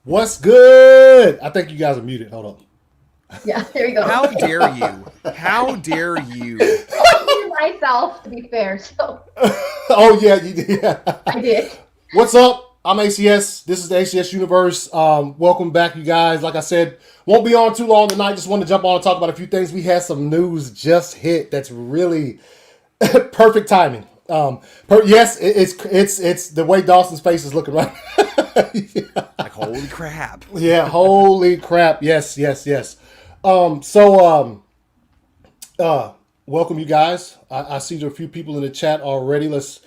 What's good? I think you guys are muted. Hold up. Yeah, there you go. How dare you? How dare you? I muted myself, to be fair. So. Oh yeah, you did. Yeah. I did. What's up? I'm ACS. This is the ACS Universe. Welcome back, you guys. Like I said, won't be on too long tonight. Just wanted to jump on and talk about a few things. We had some news just hit that's really perfect timing. Yes, it's the way Dawson's face is looking right. Yeah. Like holy crap. Yeah, holy crap. Yes. Welcome you guys. I see there are a few people in the chat already. Let's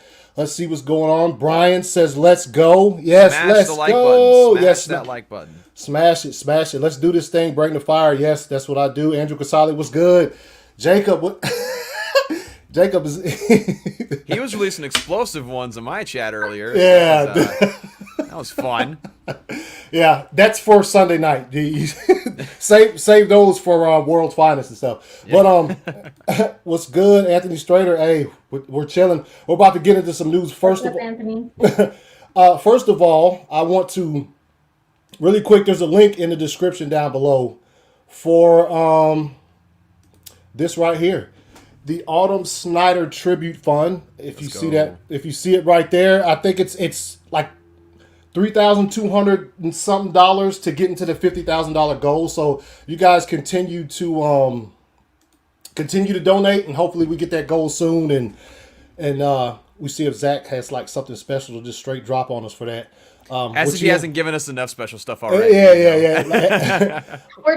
see what's going on. Brian says, "Let's go." Yes, let's the like go. Button. Yes, that like button. Smash it. Let's do this thing. Bring the fire. Yes, that's what I do. Andrew Casale, what's good? Jacob, what? Jacob is. He was releasing explosive ones in my chat earlier. Yeah, that was fun. Yeah, that's for Sunday night. Save those for World's Finest and stuff. Yeah. But what's good, Anthony Strader? Hey, we're chilling. We're about to get into some news. First of all, I want to really quick. There's a link in the description down below for this right here. The Autumn Snyder Tribute Fund. If you see that, if you see it right there, I think it's like $3,200 and something to get into the $50,000 goal. So you guys continue to donate, and hopefully we get that goal soon. And we see if Zach has like something special to just straight drop on us for that. As if he hasn't given us enough special stuff already. Yeah. We're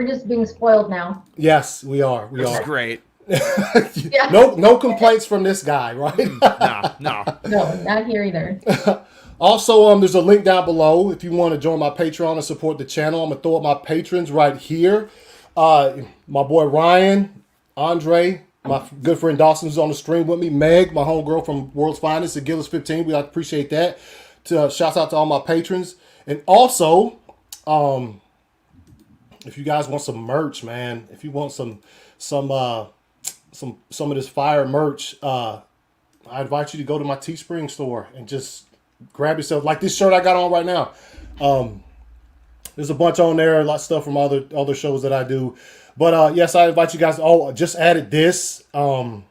just being spoiled now. Yes, we are. Which is great. Yeah. No complaints from this guy, right? No, not here either. Also, there's a link down below if you want to join my Patreon and support the channel. I'm gonna throw up my patrons right here. My boy Ryan, Andre, my good friend Dawson who's on the stream with me, Meg, my homegirl from World's Finest, and Gillis 15. We appreciate that. Shouts out to all my patrons, and also, if you guys want some merch, man, if you want some of this fire merch, I invite you to go to my Teespring store and just grab yourself like this shirt I got on right now. There's a bunch on there, a lot of stuff from other shows that I do. But yes, I invite you guys. Oh, just added this. That's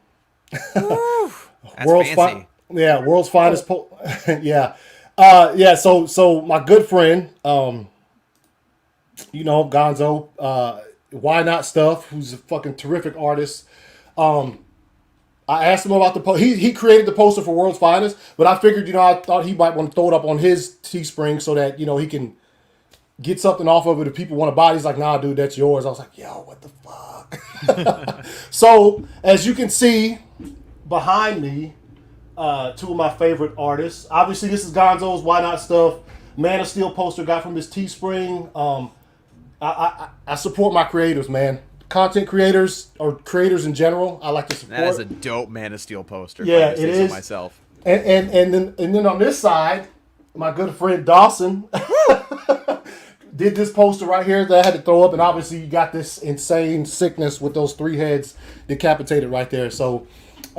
World's fancy. World's Finest. Yeah. So my good friend, Gonzo, Why Not Stuff, who's a fucking terrific artist. I asked him about the post. He created the poster for World's Finest, but I figured, I thought he might want to throw it up on his Teespring so that, he can get something off of it if people want to buy it. He's like, nah, dude, that's yours. I was like, yo, what the fuck? So, as you can see behind me, two of my favorite artists. Obviously, this is Gonzo's Why Not Stuff. Man of Steel poster got from his Teespring. I support my creators, man. Content creators or creators in general, I like to support. That is a dope Man of Steel poster. Yeah, it is. So myself. And then on this side, my good friend Dawson did this poster right here that I had to throw up, and obviously you got this insane sickness with those 3 heads decapitated right there. So,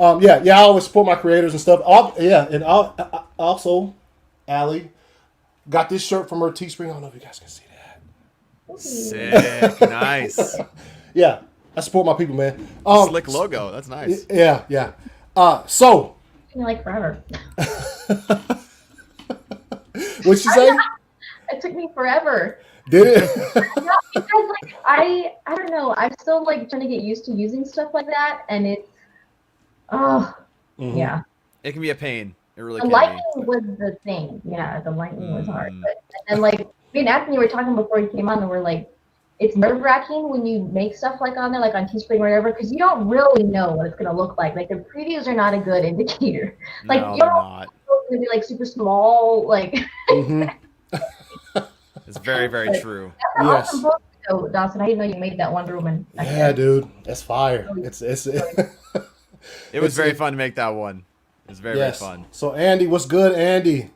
I always support my creators and stuff. And I also, Allie got this shirt from her Teespring. I don't know if you guys can see that. Sick, nice. Yeah, I support my people, man. Slick logo, that's nice. Yeah. So. Like forever. What'd she say? It took me forever. Did it? No, because I don't know. I'm still trying to get used to using stuff like that, and it's yeah. It can be a pain. It really the can. Lightning was the thing. Yeah, the lightning was hard. But and me and Anthony were talking before you came on, and we're like, it's nerve-wracking when you make stuff on there, on Teespring or whatever, because you don't really know what it's going to look like. The previews are not a good indicator. No, you don't know if it's going to be super small. It's very, very true. That's an awesome post, though, Dawson. I didn't know you made that Wonder Woman. Yeah, dude, that's fire. It was very fun to make that one. It was very fun. So Andy, what's good, Andy?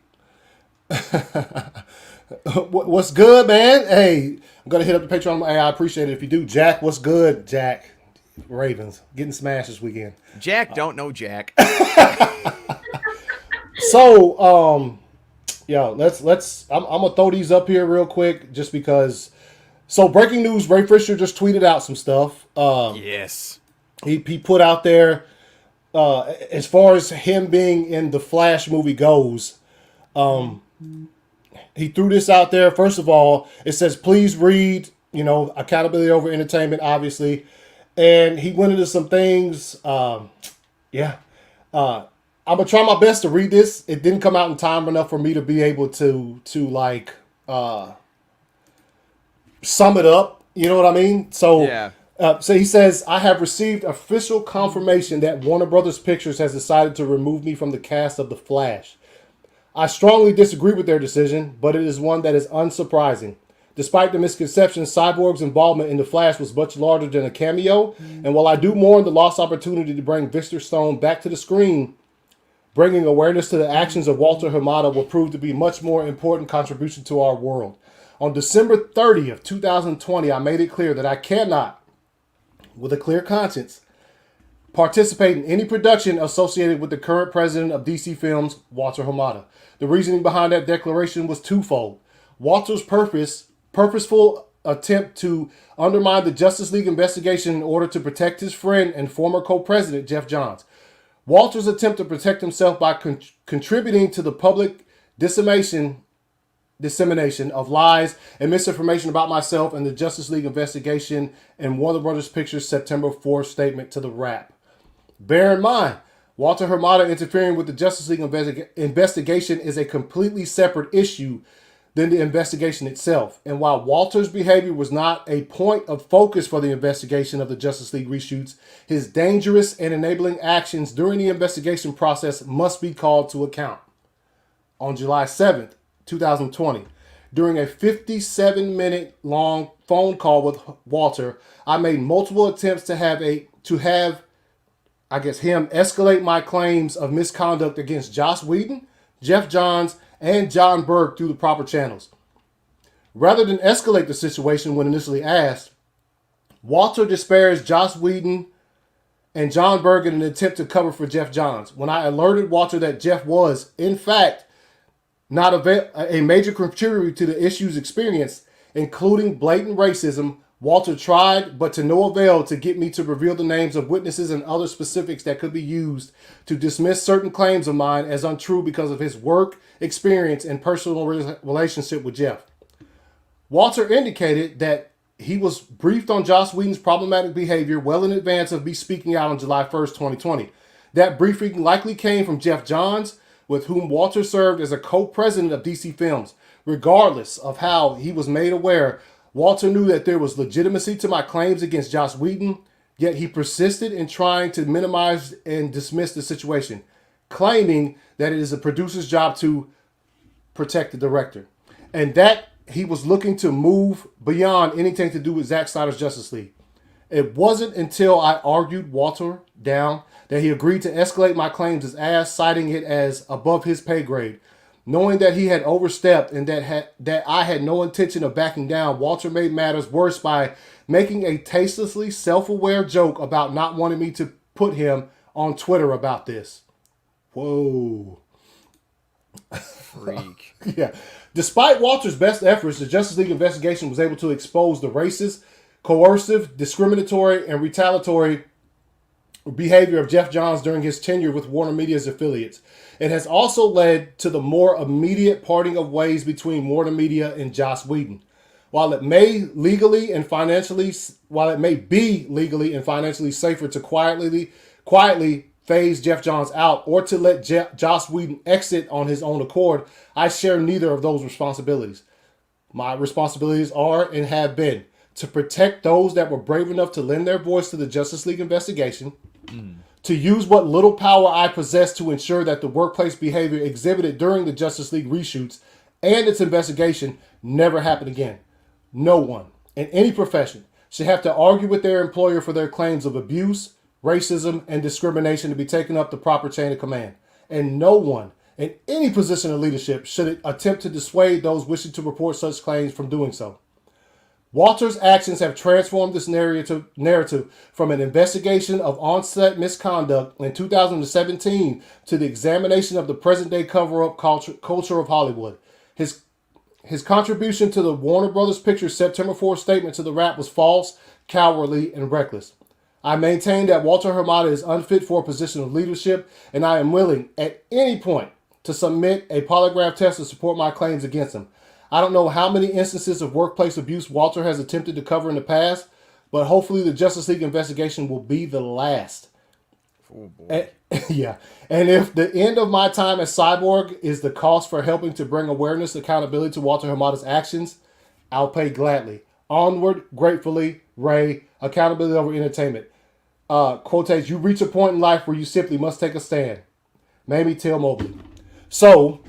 What's good, man? Hey, I'm gonna hit up the Patreon. Hey, I appreciate it if you do. Jack, what's good? Jack, Ravens getting smashed this weekend. Jack, don't know Jack. So, Yo, let's. I'm gonna throw these up here real quick, just because. So, breaking news: Ray Fisher just tweeted out some stuff. Yes. He put out there, as far as him being in the Flash movie goes. He threw this out there. First of all, it says, please read, accountability over entertainment, obviously. And he went into some things. I'm going to try my best to read this. It didn't come out in time enough for me to be able to sum it up. You know what I mean? So, Yeah. So he says, I have received official confirmation that Warner Brothers Pictures has decided to remove me from the cast of The Flash. I strongly disagree with their decision, but it is one that is unsurprising. Despite the misconception, Cyborg's involvement in The Flash was much larger than a cameo, and while I do mourn the lost opportunity to bring Victor Stone back to the screen, bringing awareness to the actions of Walter Hamada will prove to be a much more important contribution to our world. On December 30th, 2020, I made it clear that I cannot, with a clear conscience, participate in any production associated with the current president of DC Films, Walter Hamada. The reasoning behind that declaration was twofold. Walter's purposeful attempt to undermine the Justice League investigation in order to protect his friend and former co-president, Jeff Johns. Walter's attempt to protect himself by contributing to the public dissemination of lies and misinformation about myself and the Justice League investigation and Warner Brothers Pictures September 4th statement to the Wrap. Bear in mind, Walter Hamada interfering with the Justice League investigation is a completely separate issue than the investigation itself. And while Walter's behavior was not a point of focus for the investigation of the Justice League reshoots, his dangerous and enabling actions during the investigation process must be called to account. On July 7th, 2020, during a 57-minute long phone call with Walter, I made multiple attempts to have him escalate my claims of misconduct against Joss Whedon, Jeff Johns, and John Berg through the proper channels. Rather than escalate the situation when initially asked, Walter disparaged Joss Whedon and John Berg in an attempt to cover for Jeff Johns. When I alerted Walter that Jeff was, in fact, not a major contributor to the issues experienced, including blatant racism, Walter tried, but to no avail, to get me to reveal the names of witnesses and other specifics that could be used to dismiss certain claims of mine as untrue because of his work, experience, and personal relationship with Jeff. Walter indicated that he was briefed on Joss Whedon's problematic behavior well in advance of me speaking out on July 1st, 2020. That briefing likely came from Jeff Johns, with whom Walter served as a co-president of DC Films. Regardless of how he was made aware, Walter knew that there was legitimacy to my claims against Joss Whedon, yet he persisted in trying to minimize and dismiss the situation, claiming that it is a producer's job to protect the director, and that he was looking to move beyond anything to do with Zack Snyder's Justice League. It wasn't until I argued Walter down that he agreed to escalate my claims as ass, citing it as above his pay grade. Knowing that he had overstepped and that I had no intention of backing down, Walter made matters worse by making a tastelessly self-aware joke about not wanting me to put him on Twitter about this. Whoa. Freak. Yeah. Despite Walter's best efforts, the Justice League investigation was able to expose the racist, coercive, discriminatory, and retaliatory behavior of Jeff Johns during his tenure with Warner Media's affiliates. It has also led to the more immediate parting of ways between Warner Media and Joss Whedon. While it may be legally and financially safer to quietly phase Jeff Johns out or to let Joss Whedon exit on his own accord, I share neither of those responsibilities. My responsibilities are and have been to protect those that were brave enough to lend their voice to the Justice League investigation, to use what little power I possess to ensure that the workplace behavior exhibited during the Justice League reshoots and its investigation never happen again. No one, in any profession, should have to argue with their employer for their claims of abuse, racism, and discrimination to be taken up the proper chain of command. And no one, in any position of leadership, should attempt to dissuade those wishing to report such claims from doing so. Walter's actions have transformed this narrative from an investigation of on-set misconduct in 2017 to the examination of the present-day cover-up culture of Hollywood. His contribution to the Warner Brothers Pictures September 4th statement to the rap was false, cowardly, and reckless. I maintain that Walter Hamada is unfit for a position of leadership, and I am willing, at any point, to submit a polygraph test to support my claims against him. I don't know how many instances of workplace abuse Walter has attempted to cover in the past, but hopefully the Justice League investigation will be the last. Oh, boy. Yeah. And if the end of my time as Cyborg is the cost for helping to bring awareness, accountability to Walter Hamada's actions, I'll pay gladly. Onward, gratefully, Ray. Accountability over entertainment. Quotes, you reach a point in life where you simply must take a stand. Maybe Till Mobley. So,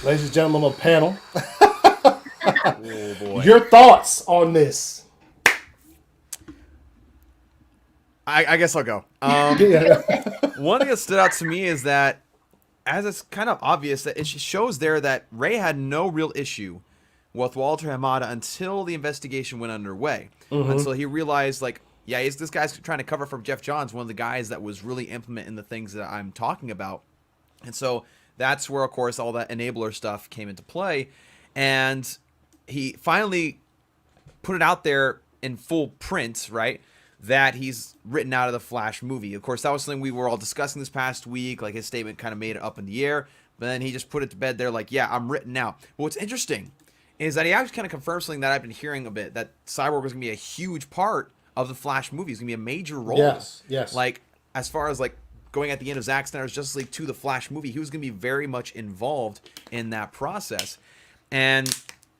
ladies and gentlemen of the panel, Oh, boy. your thoughts on this? I guess I'll go. Yeah. One thing that stood out to me is that, as it's kind of obvious, that it shows there that Ray had no real issue with Walter Hamada until the investigation went underway. Until he realized, like, yeah, this guy's trying to cover for Jeff Johns, one of the guys that was really implementing the things that I'm talking about. And so that's where, of course, all that enabler stuff came into play. And he finally put it out there in full print, right, that he's written out of the Flash movie. Of course, that was something we were all discussing this past week. Like, his statement kind of made it up in the air. But then he just put it to bed there like, yeah, I'm written out. But what's interesting is that he actually kind of confirmed something that I've been hearing a bit, that Cyborg was going to be a huge part of the Flash movie. It's going to be a major role. Yes. Like, as far as, like, going at the end of Zack Snyder's Justice League to the Flash movie, he was going to be very much involved in that process. And,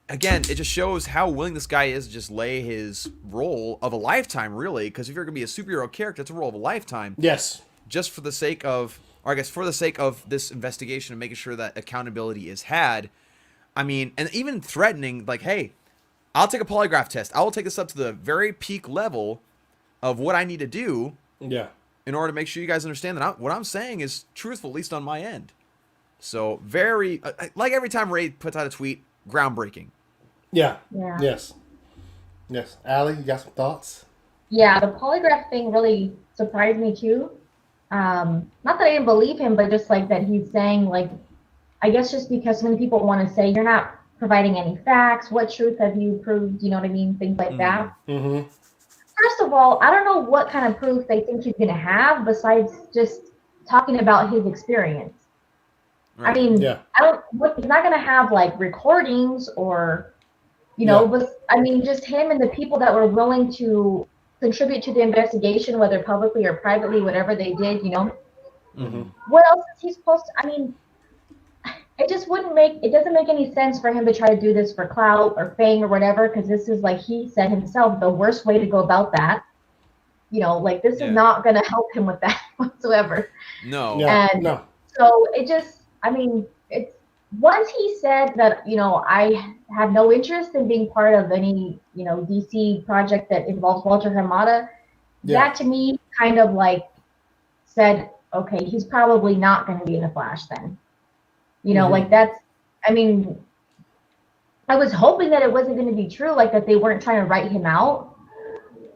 again, it just shows how willing this guy is to just lay his role of a lifetime, really, because if you're going to be a superhero character, it's a role of a lifetime. Yes. Just for the sake of, or I guess for the sake of this investigation and making sure that accountability is had. I mean, and even threatening, like, hey, I'll take a polygraph test. I will take this up to the very peak level of what I need to do in order to make sure you guys understand that what I'm saying is truthful, at least on my end. So very, like every time Ray puts out a tweet, groundbreaking. Yeah. Yeah. Yes. Allie, you got some thoughts? Yeah, the polygraph thing really surprised me too. Not that I didn't believe him, but just like that he's saying, like, I guess just because so many people want to say you're not providing any facts, what truth have you proved, you know what I mean, things like that. Mm-hmm. First of all, I don't know what kind of proof they think he's going to have besides just talking about his experience. Right. I mean, he's not going to have like recordings or, you know, but I mean, just him and the people that were willing to contribute to the investigation, whether publicly or privately, whatever they did, you know. What else is he supposed to, I mean, it doesn't make any sense for him to try to do this for clout or fame or whatever, because this is, like he said himself, the worst way to go about that. You know, like this is not going to help him with that whatsoever. No. And so it just, I mean, it's once he said that, you know, I have no interest in being part of any, you know, DC project that involves Walter Hamada, that to me kind of like said, okay, he's probably not going to be in the Flash then. You know, like that's, I mean, I was hoping that it wasn't going to be true, like that they weren't trying to write him out.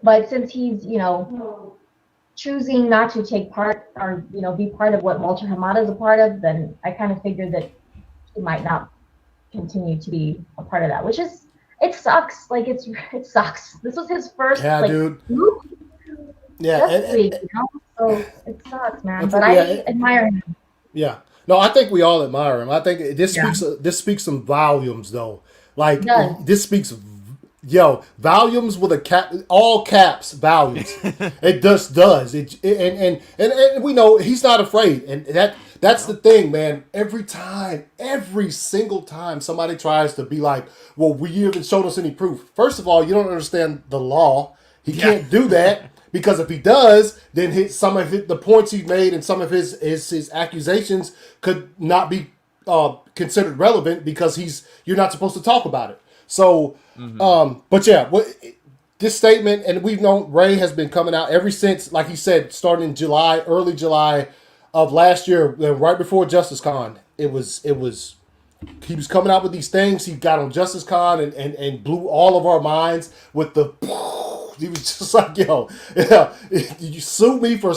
But since he's, you know, choosing not to take part or, you know, be part of what Walter Hamada is a part of, then I kind of figured that he might not continue to be a part of that, which is, it sucks. Like it sucks. This was his first, dude. Justice League, you know? So it sucks, man. But I admire him. Yeah. No, I think we all admire him. I think this speaks some volumes, though. Like this speaks, volumes with a cap, all caps, volumes. It just does. And we know he's not afraid, and that's the thing, man. Every single time somebody tries to be like, well, you haven't showed us any proof. First of all, you don't understand the law. He can't do that. Because if he does, then some of the points he made and some of his accusations could not be considered relevant because you're not supposed to talk about it. So, this statement, and we've known Ray has been coming out ever since, like he said, starting in early July of last year, right before Justice Con. It was he was coming out with these things. He got on Justice Con and blew all of our minds with the. He was just like, yo, yeah, you sue me for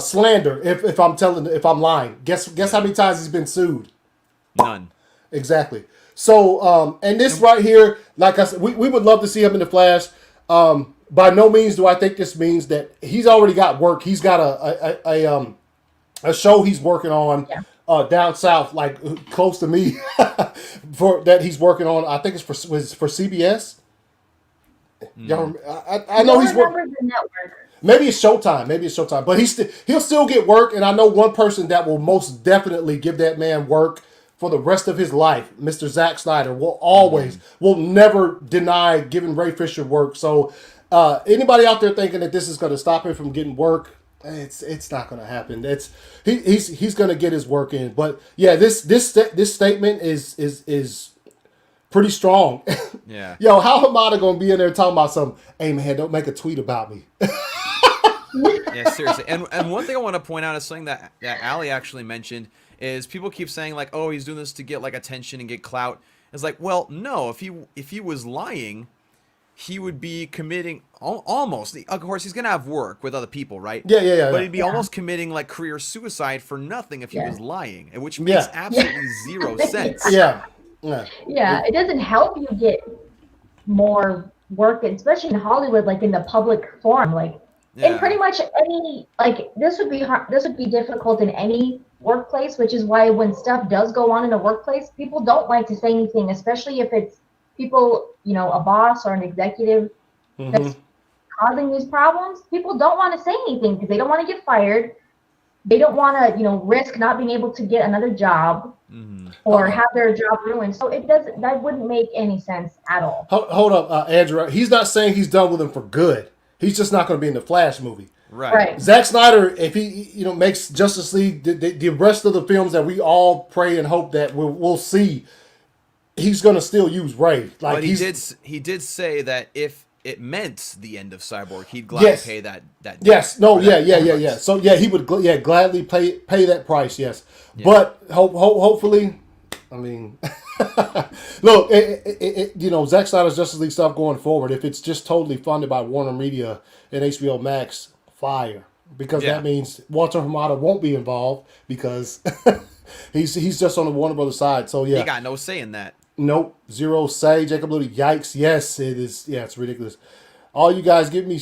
slander if I'm lying. Guess how many times he's been sued? None. Exactly. So and this right here, like I said, we would love to see him in the Flash. By no means do I think this means that he's already got work. He's got a show he's working on down south, like close to me, for that he's working on. I think it's for CBS. Y'all, I know he's working. Maybe it's Showtime. But he'll still get work, and I know one person that will most definitely give that man work for the rest of his life. Mr. Zack Snyder will never deny giving Ray Fisher work. So anybody out there thinking that this is going to stop him from getting work, it's not going to happen. He's going to get his work in. But yeah, this statement is pretty strong. Yeah. Yo, how Hamada gonna be in there talking about something? Hey man, don't make a tweet about me. Yeah, seriously. And one thing I want to point out is something that Allie actually mentioned is people keep saying like, oh, he's doing this to get like attention and get clout. It's like, well, no, if he was lying, he would be committing almost. Of course, he's gonna have work with other people, right? Yeah. But he'd be almost committing like career suicide for nothing if he was lying, which makes absolutely zero sense. Yeah. It doesn't help you get more work, especially in Hollywood, like in the public forum, like in pretty much any, like this would be difficult in any workplace, which is why when stuff does go on in a workplace, people don't like to say anything, especially if it's people, a boss or an executive that's causing these problems. People don't want to say anything because they don't want to get fired. They don't want to, risk not being able to get another job or have their job ruined. So that wouldn't make any sense at all. Hold up, Andrew. He's not saying he's done with him for good. He's just not going to be in the Flash movie. Right. Zack Snyder, if he makes Justice League, the rest of the films that we all pray and hope that we'll see, he's going to still use Ray. Like, but he did say that if it meant the end of Cyborg, he'd gladly pay that. Yes. No. Yeah. So he would gladly pay that price. Yes. Yeah. But hopefully, I mean, look, Zack Snyder's Justice League stuff going forward. If it's just totally funded by Warner Media and HBO Max, fire, because that means Walter Hamada won't be involved because he's just on the Warner Brothers side. So he got no say in that. Nope, zero say. Jacob Ludy, yikes. Yes, it is. Yeah, it's ridiculous. All you guys give me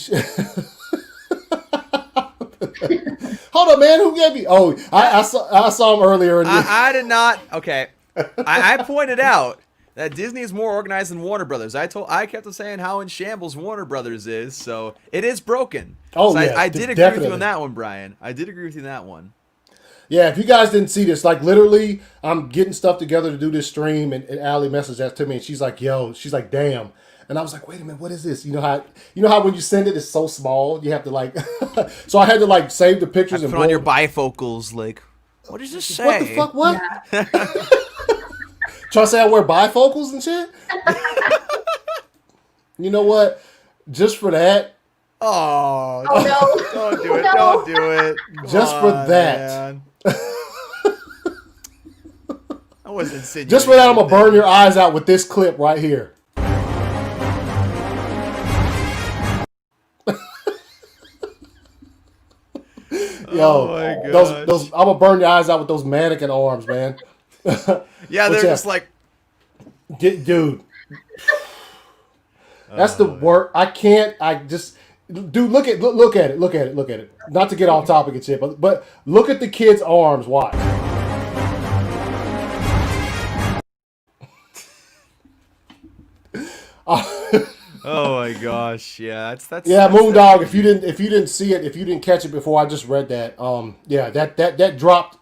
Hold on, man. Who gave me? Oh, I saw him earlier. I did not. Okay. I pointed out that Disney is more organized than Warner Brothers. I kept on saying how in shambles Warner Brothers is, so it is broken. Oh, so yeah, I did agree with you on that one, Brian. I did agree with you on that one. Yeah, if you guys didn't see this, like literally, I'm getting stuff together to do this stream, and Allie messaged that to me, and she's like, damn. And I was like, wait a minute, what is this? You know how when you send it, it's so small, you have to like, so I had to like save the pictures and put on your bifocals, like, what does this say? What the fuck, what? Yeah. Trying to say I wear bifocals and shit? You know what? Just for that. Oh no. Don't do it. No. Don't do it. Just for that. I wasn't insinuating. Just for that, I'm going to burn your eyes out with this clip right here. Yo, my those I'm going to burn your eyes out with those mannequin arms, man. Yeah, they're just like... Dude. That's the work. Dude, look at it. Not to get off topic and shit, but look at the kid's arms. Watch. Oh my gosh, yeah, that's Moondog. If you didn't see it, if you didn't catch it before I just read that, that dropped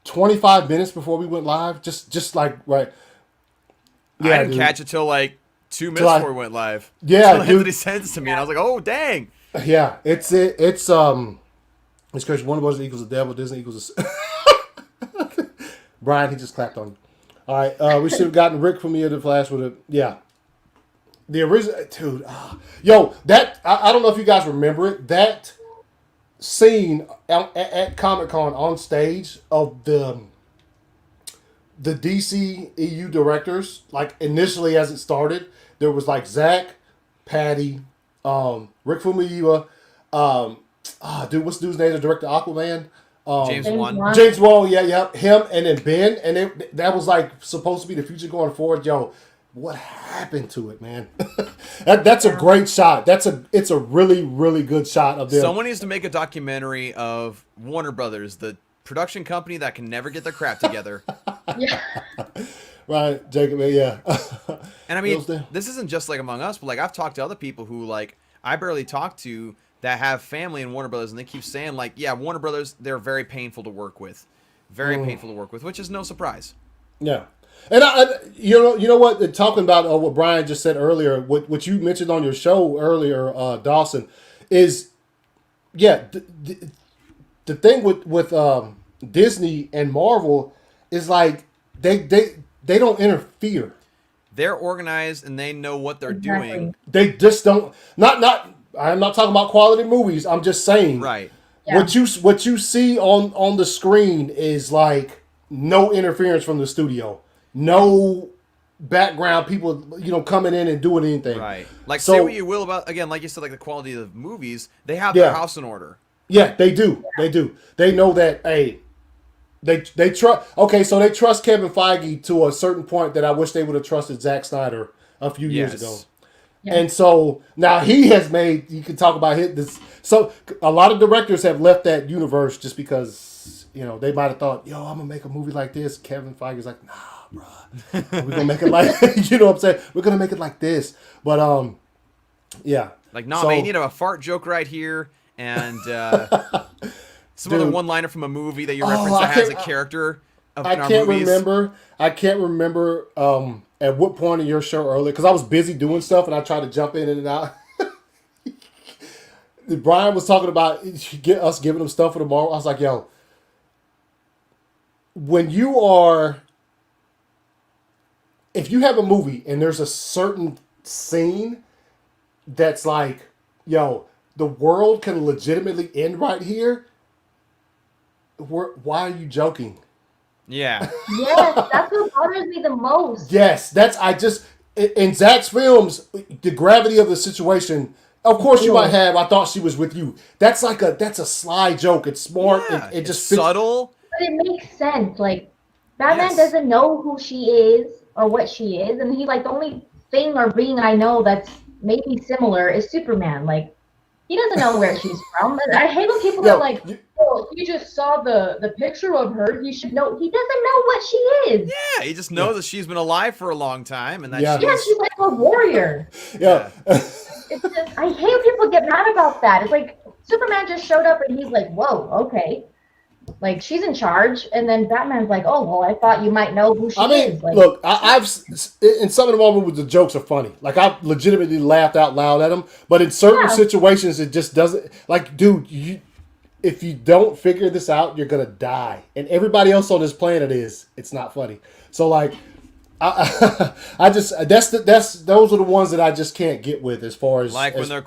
25 minutes before we went live. Just like right. Yeah, I didn't catch it till like 2 minutes before we went live. Yeah, dude. He sent it to me, and I was like, oh dang. Yeah, it's because Warner Bros. Equals the devil, Disney equals the... Brian, he just clapped on you. All right, we should have gotten Rick from the Flash with the original, dude. Yo, that I don't know if you guys remember it. That scene at Comic-Con on stage of the DC EU directors, like initially as it started, there was like Zach, Patty, Rick Famuyiwa, what's the dude's name? The director of Aquaman. James Wan. James Wan, yeah, him, and then Ben, and that was like supposed to be the future going forward. Yo, what happened to it, man? That's a great shot. It's a really, really good shot of them. Someone needs to make a documentary of Warner Brothers, the production company that can never get their crap together. Yeah. Right, Jacob, yeah. And I mean, this isn't just like Among Us, but like I've talked to other people who like I barely talk to that have family in Warner Brothers, and they keep saying like, yeah, Warner Brothers, they're very painful to work with. Very painful to work with, which is no surprise. Yeah. And you know what? Talking about what Brian just said earlier, what you mentioned on your show earlier, Dawson, is the thing with Disney and Marvel is like they don't interfere. They're organized and they know what they're doing. They just don't. Not. I'm not talking about quality movies. I'm just saying. Right. Yeah. What you see on the screen is like no interference from the studio. No background people, coming in and doing anything. Right. Like, say what you will about, again, like you said, like the quality of the movies, they have their house in order. Yeah, they do. They do. They know that, hey, they trust. Okay, so they trust Kevin Feige to a certain point that I wish they would have trusted Zack Snyder a few years ago. Yeah. And so now he has made, you can talk about this. So a lot of directors have left that universe just because, they might have thought, yo, I'm going to make a movie like this. Kevin Feige's like, nah, bro. We're going to make it like, you know what I'm saying? We're going to make it like this. But, yeah. Like, nah, man, you need a fart joke right here. And some other one-liner from a movie that you reference that has a character of in our movies. I can't remember at what point in your show earlier, because I was busy doing stuff and I tried to jump in and out. Brian was talking about us giving him stuff for tomorrow. I was like, yo, if you have a movie and there's a certain scene that's like, yo, the world can legitimately end right here, why are you joking? Yeah. Yes, that's what bothers me the most. Yes, in Zach's films, the gravity of the situation, of course you might have, I thought she was with you. That's a sly joke. It's smart. Yeah, it just fits. Subtle. But it makes sense. Like, Batman doesn't know who she is or what she is. And he, like, the only thing or being I know that's maybe similar is Superman. Like, he doesn't know where she's from. And I hate when people are like, oh, you just saw the picture of her. You should know. He doesn't know what she is. Yeah, he just knows that she's been alive for a long time. And that she's like a warrior. Yeah. It's just, I hate when people get mad about that. It's like Superman just showed up and he's like, whoa, okay. Like, she's in charge. And then Batman's like, oh, well, I thought you might know who she is. Like, look, I've in some of the moments the jokes are funny. Like, I've legitimately laughed out loud at them. But in certain situations, it just doesn't. Like, dude, if you don't figure this out, you're going to die. And everybody else on this planet it's not funny. So, like, I just those are the ones that I just can't get with as far as when they're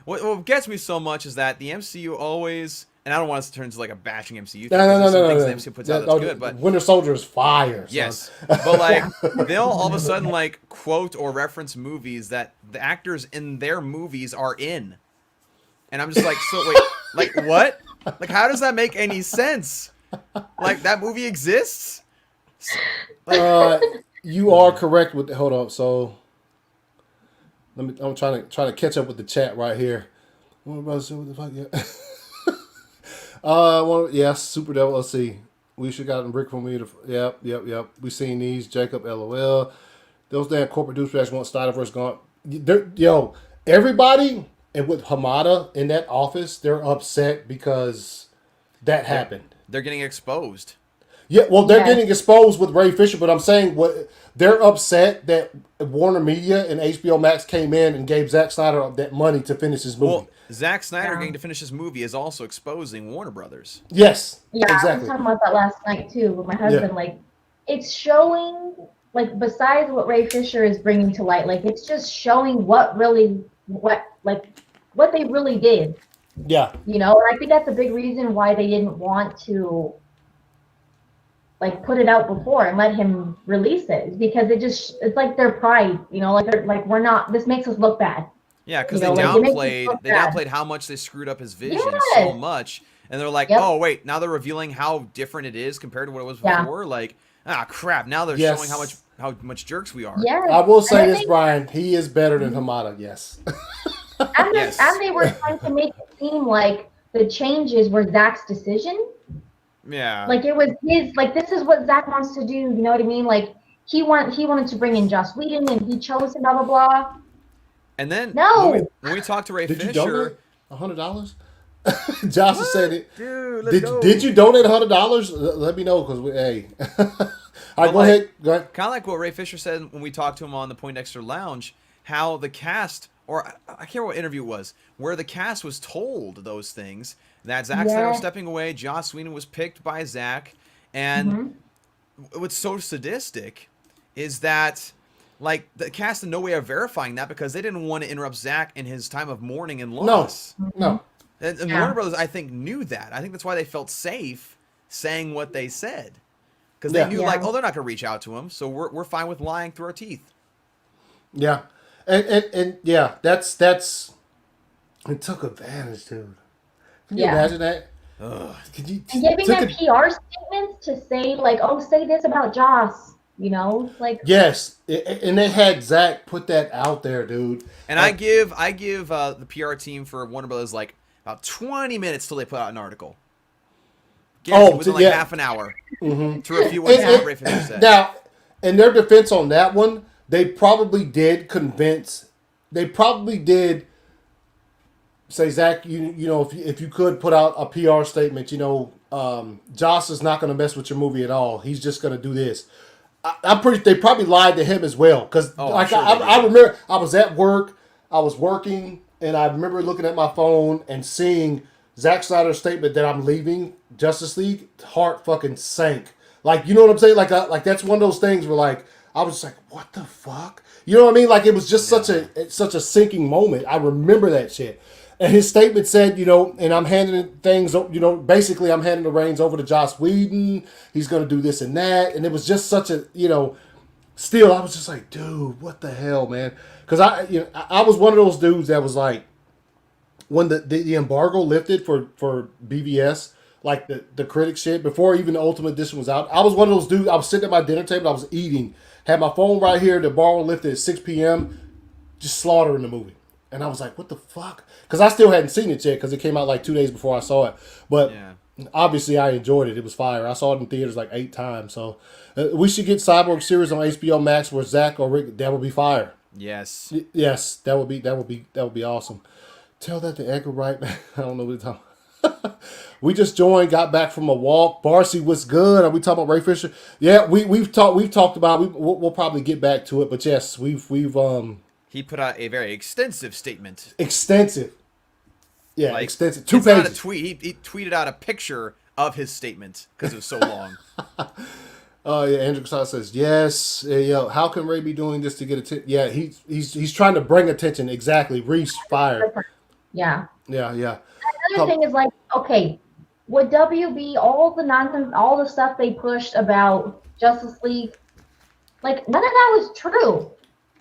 what gets me so much is that the MCU always, and I don't want us to turn into like a bashing MCU thing. No. The MCU puts out that's good, but Winter Soldier is fire. Yes, but like they'll all of a sudden like quote or reference movies that the actors in their movies are in, and I'm just like, so wait, like what? Like, how does that make any sense? Like, that movie exists? You are correct with hold on. So I'm trying to catch up with the chat right here. What the fuck? Yes, Super Devil. Let's see. We should gotten Rick from me. Yep. We seen these. Jacob, LOL. Those damn corporate douchebags want Snyderverse gone. Yo, everybody, and with Hamada in that office, they're upset because that happened. They're getting exposed. Yeah, well, they're getting exposed with Ray Fisher, but I'm saying they're upset that Warner Media and HBO Max came in and gave Zack Snyder that money to finish his movie. Well, Zack Snyder getting to finish his movie is also exposing Warner Brothers. Yes, yeah, exactly. I was talking about that last night too with my husband. Like, it's showing, like, besides what Ray Fisher is bringing to light, like, it's just showing what they really did. Yeah, and I think that's a big reason why they didn't want to like put it out before and let him release it, because it's like their pride, like they're like, we're not, this makes us look bad. Yeah, because Like it makes us look they bad. downplayed how much they screwed up his vision so Yes. much, and they're like, Yep. oh wait, now they're revealing how different it is compared to what it was Yeah. before. Like, crap, now they're Yes. showing how much jerks we are. Yes. I will say And I this, think- Brian. He is better than Hamada. Yes. And, Yes. and they were trying to make it seem like the changes were Zach's decision. Yeah. Like it was his, like, this is what Zach wants to do. You know what I mean? Like he wanted to bring in Joss Whedon, and he chose him, blah blah blah. And then No. when we talked to Ray Did you Fisher, donate $100? Josh is saying it. dude, let's go. Did you donate $100? Let me know, because hey. All right, go ahead. Go ahead. Kind of like what Ray Fisher said when we talked to him on the Poindexter Lounge, how the cast, or I can't remember what interview it was, where the cast was told those things, that Zack Snyder was stepping away, Joss Whedon was picked by Zack, and what's so sadistic is that, like, the cast had no way of verifying that because they didn't want to interrupt Zack in his time of mourning and loss. No. And Warner Brothers, I think, knew that. I think that's why they felt safe saying what they said. Because they knew, like, oh, they're not going to reach out to him, so we're fine with lying through our teeth. Yeah. And yeah, that's it took advantage, dude. Can you imagine that? And giving them PR statements to say, like, oh, say this about Joss, like. Yes, and they had Zach put that out there, dude. And I give the PR team for Warner Brothers like about 20 minutes till they put out an article. Within like half an hour to refute what Ray Fisher said. Now, in their defense on that one, they probably did say, Zach, if you could put out a PR statement, Joss is not going to mess with your movie at all. He's just going to do this. They probably lied to him as well, because I remember I was at work, I was working, and I remember looking at my phone and seeing Zack Snyder's statement that I'm leaving Justice League. Heart fucking sank. Like, you know what I'm saying? Like that's one of those things where, like, I was just like, what the fuck? You know what I mean? Like, it was just such a sinking moment. I remember that shit. And his statement said, and I'm handing things, basically I'm handing the reins over to Joss Whedon. He's going to do this and that. And it was just such a, still, I was just like, dude, what the hell, man? Because I was one of those dudes that was like, when the embargo lifted for BVS, like the critic shit, before even the Ultimate Edition was out, I was one of those dudes. I was sitting at my dinner table, I was eating, had my phone right here, the embargo lifted at 6 p.m., just slaughtering the movie. And I was like, what the fuck? Because I still hadn't seen it yet, because it came out like 2 days before I saw it. But obviously I enjoyed it. It was fire. I saw it in theaters like 8 times. So we should get Cyborg series on HBO Max where Zach or Rick, that would be fire. Yes. Yes, that would be awesome. Tell that to Edgar Wright, man. I don't know what to talk. We just joined, got back from a walk. Barcy, what's good? Are we talking about Ray Fisher? Yeah, we've talked about. We'll probably get back to it, but yes, we've He put out a very extensive statement. Extensive. Yeah, like, extensive. 2 pages. Not a tweet. He tweeted out a picture of his statement because it was so long. Oh yeah, Andrew Casada says yes. Yo, how can Ray be doing this to get attention? Yeah, he's trying to bring attention. Exactly. Reese fired. Yeah. Yeah. Another thing is, like, okay, would WB, all the nonsense, all the stuff they pushed about Justice League, like, none of that was true.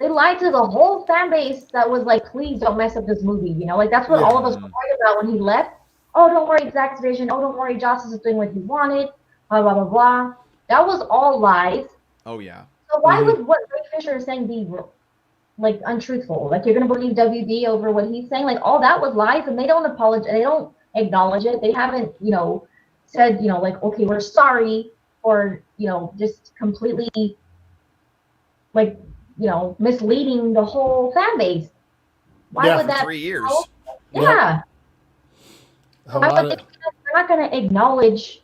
They lied to the whole fan base that was like, please don't mess up this movie. Like, that's what all of us were worried about when he left. Oh, don't worry, Zack's vision. Oh, don't worry, Justice is doing what he wanted. Blah, blah, blah, blah. That was all lies. Oh, yeah. So why would what Ray Fisher is saying be, like, untruthful? Like, you're going to believe WB over what he's saying? Like, all that was lies, and they don't apologize. They don't acknowledge it. They haven't, said, like, okay, we're sorry for, just completely, like, misleading the whole fan base. Why would that? 3 years. Yeah. They're not going to acknowledge